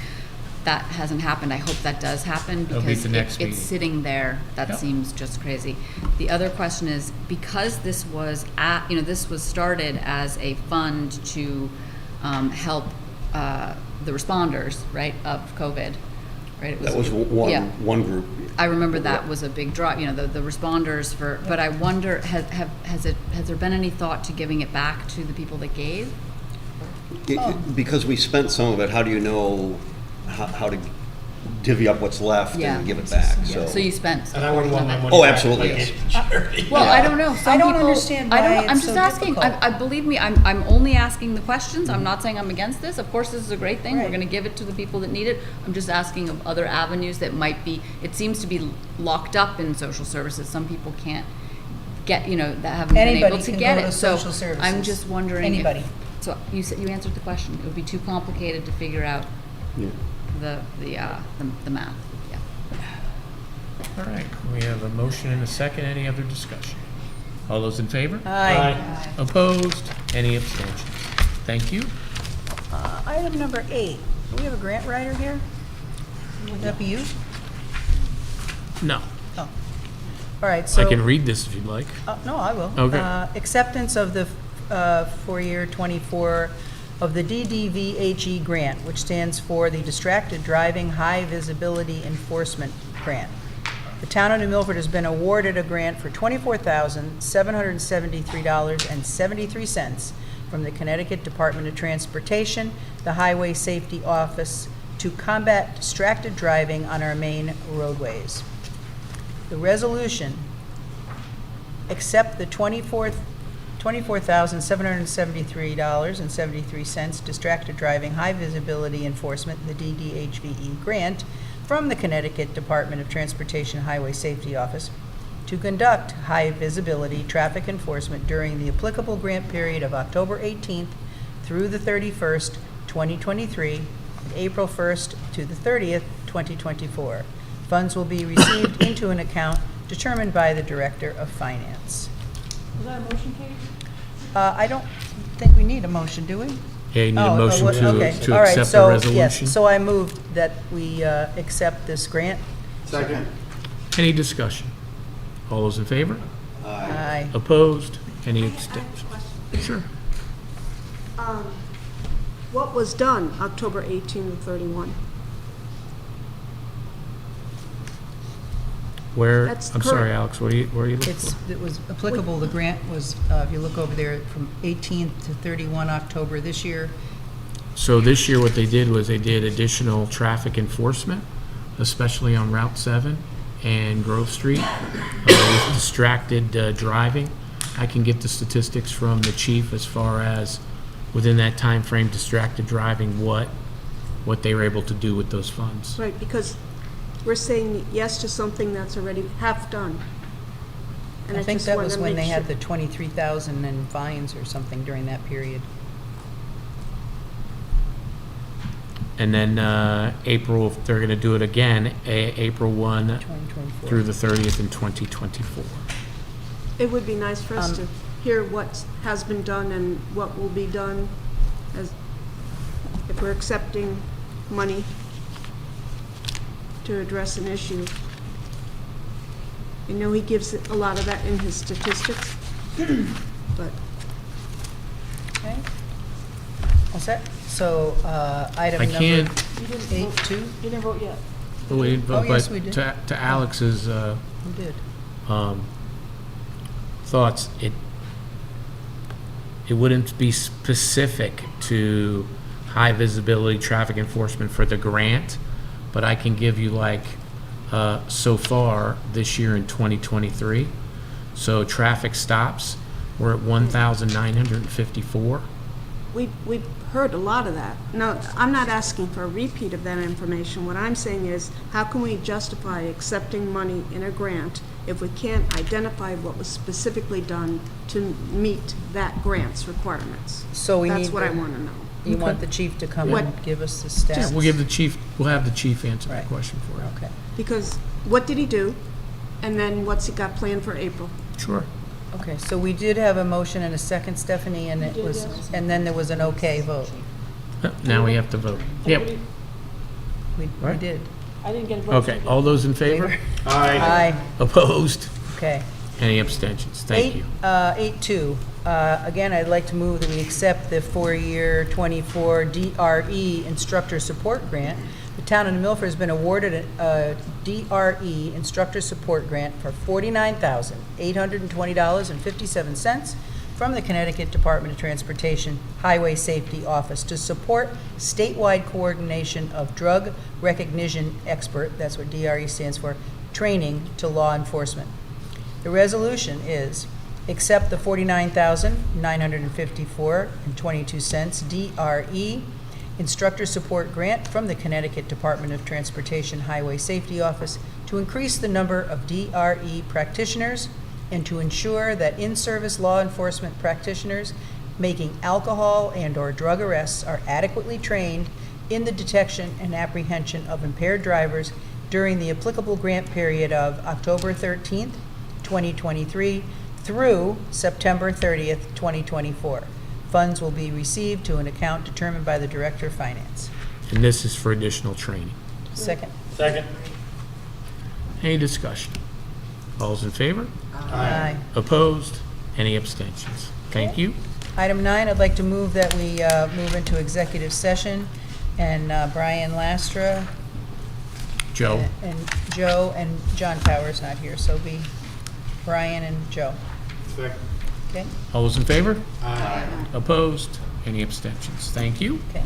That hasn't happened. I hope that does happen That'll be because the next meeting. it's sitting there. That Yep. seems just crazy. The other question is, because this was this was started as a fund to help the responders, right, of COVID, right? It That was one group. I remember that was a big draw, you know, the responders for, but I wonder, has there been any thought to giving it back to the people that gave? Because we spent some of it, how do you know how to divvy up what's left Yeah. and give it back? So you spent. And I wouldn't want my money Oh, back absolutely, if I yes. gave it to charity. Well, I don't know. Some I don't people- understand I don't why know. I'm it's just so asking. difficult. I believe me. I'm only asking the questions. I'm not saying I'm against this. Of course, this is a great thing. We're Right. going to give it to the people that need it. I'm just asking of other avenues that might be. It seems to be locked up in social services. Some people can't get. You know, that haven't been Anybody able to can get go it. to So social services. I'm just wondering. Anybody. So you said you answered the question. It would be too complicated to figure out Yeah. the math. Yeah. All right, we have a motion and a second. Any other discussion? All those in favor? Aye. Opposed? Any abstentions? Thank you. Item number 8, do we have a grant writer here? Would that be you? No, Oh. All right, so. I can read this if you'd like. No, I will. Okay. Acceptance of the for year 24 of the DDVHE grant, which stands for the Distracted Driving High Visibility Enforcement Grant. The town of New Milford has been awarded a grant for $24,773.73 from the Connecticut Department of Transportation, the Highway Safety Office, to combat distracted driving on our main roadways. The resolution accept the $24,773.73 distracted driving high visibility enforcement, the DDHVE grant, from the Connecticut Department of Transportation Highway Safety Office, to conduct high-visibility traffic enforcement during the applicable grant period of October 18th through the 31st, 2023, and April 1st to the 30th, 2024. Funds will be received into an account determined by the Director of Finance. Was that a motion, Kate? I don't think we need a motion, do we? Yeah, you need a Oh, motion what- okay. to All right, accept the so, resolution. yes, so I move that we accept this grant. Second. Any discussion? All those in favor? Aye. Opposed? Any abstentions? Sure. What was done October 18 to 31? Where, That's I'm sorry, correct. Alex, where are you looking for? It was applicable, the grant was, if you look over there, from 18th to 31 October this year. So this year, what they did was they did additional traffic enforcement, especially on Route 7 and Grove Street, with distracted driving. I can get the statistics from the chief as far as, within that time frame, distracted driving, what they were able to do with those funds. Right, because we're saying yes to something that's already half done. And I think just that wanted was to when make they had sure- the 23,000 in fines or something during that period. And then April, they're going to do it again, April 1 2024. through the 30th in 2024. It would be nice for us Um, to hear what has been done and what will be done, as, if we're accepting money to address an issue. I know he gives a lot of that in his statistics, but Okay. All set? So, item I number can't, You didn't vote. 8.2, You didn't vote yet. believe, Oh, yes, but we did. to Alex's we did. thoughts, it wouldn't be specific to high visibility traffic enforcement for the grant, but I can give you like, so far this year in 2023. So traffic stops, we're at 1,954. we've heard a lot of that. No, I'm not asking for a repeat of that information. What I'm saying is, how can we justify accepting money in a grant if we can't identify what was specifically done to meet that grant's requirements? So we need That's what I the- want to know. You want the chief to come What- and give us the Yeah, stats? we'll have the chief answer that Right. question for you. Okay, Because what did he do? And then what's he got planned for April? Sure. okay, so we did have a motion and a second, Stephanie, and it did, was, yes. and then there was an okay vote. Now we have to vote. Yep. We Right. did. I didn't get a vote. Okay, all those in favor? Aye. Opposed? Okay. Any abstentions? Thank you. 8.2, again, I'd like to move that we accept the four-year 24 DRE Instructor Support Grant. The town of Milford has been awarded a DRE Instructor Support Grant for $49,820.57 from the Connecticut Department of Transportation Highway Safety Office to support statewide coordination of drug recognition expert, that's what DRE stands for, training to law enforcement. The resolution is, accept the $49,954.22 DRE Instructor Support Grant from the Connecticut Department of Transportation Highway Safety Office to increase the number of DRE practitioners and to ensure that in-service law enforcement practitioners making alcohol and/or drug arrests are adequately trained in the detection and apprehension of impaired drivers during the applicable grant period of October 13th, 2023 through September 30th, 2024. Funds will be received to an account determined by the Director of Finance. And this is for additional training. Second. Second. Any discussion? All's in favor? Aye. Opposed? Any abstentions? Thank you. Item 9, I'd like to move that we move into executive session, and Brian Lastra Joe? and Joe and John Power's not here, so be Brian and Joe. Second. Okay? All those in favor? Aye. Opposed? Any abstentions? Thank you. Okay.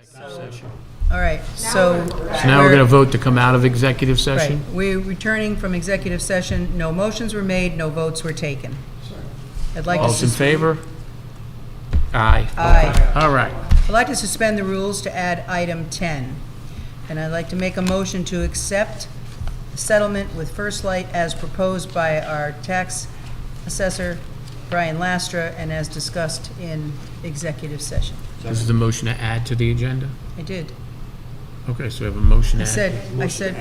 Session. All right, so. So now we're going to vote to come out of executive Right, session? we're returning from executive session. No motions were made, no votes were taken. I'd like to. All those in favor? Aye. Aye. All right. I'd like to suspend the rules to add item 10. And I'd like to make a motion to accept the settlement with First Light as proposed by our tax assessor, Brian Lastra, and as discussed in executive session. This is the motion to add to the agenda? I did. Okay, so we have a motion to I add. said,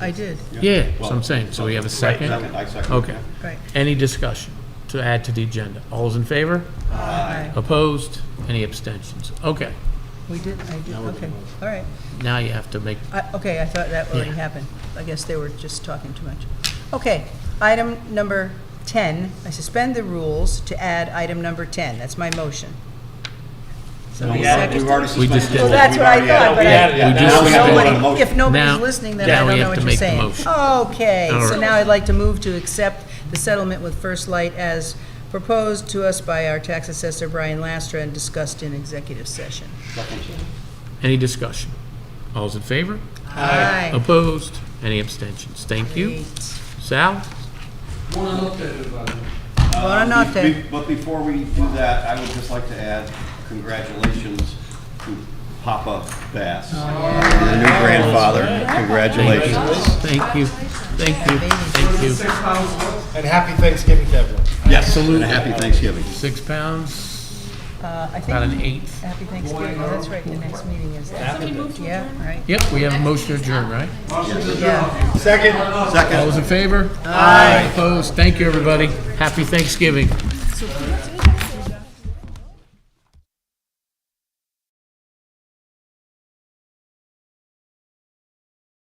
I did. Yeah, so I'm saying, so we have a second? I second. Okay. Right. Any discussion to add to the agenda? All those in favor? Aye. Opposed? Any abstentions? Okay, We did, I did, okay, all right. now you have to make, Okay, I thought that already Yeah. happened. I guess they were just talking too much. Okay, item number 10, I suspend the rules to add item number 10. That's my motion. Somebody second? we just did Well, that. that's what I thought, but I. We just Nobody- If nobody's Now- listening, then now I we don't know have what to you're make the saying. motion. Okay, All so right. now I'd like to move to accept the settlement with First Light as proposed to us by our tax assessor, Brian Lastra, and discussed in executive session. Any discussion? All those in favor? Aye. Opposed? Any abstentions? Thank you. Great. Sal? Buonanotte. But before we do that, I would just like to add congratulations to Papa Bass, the new grandfather. Congratulations. Thank you, thank you, thank you. And happy Thanksgiving to everyone. Yes, and a happy Thanksgiving. 6 pounds, I about an think, eighth. happy Thanksgiving, oh, that's right, the next meeting is that. Yeah, right, Yep, we have a motion to adjourn, right? yeah. Second. All those in favor? Aye. Opposed? Thank you, everybody. Happy Thanksgiving. So that's it.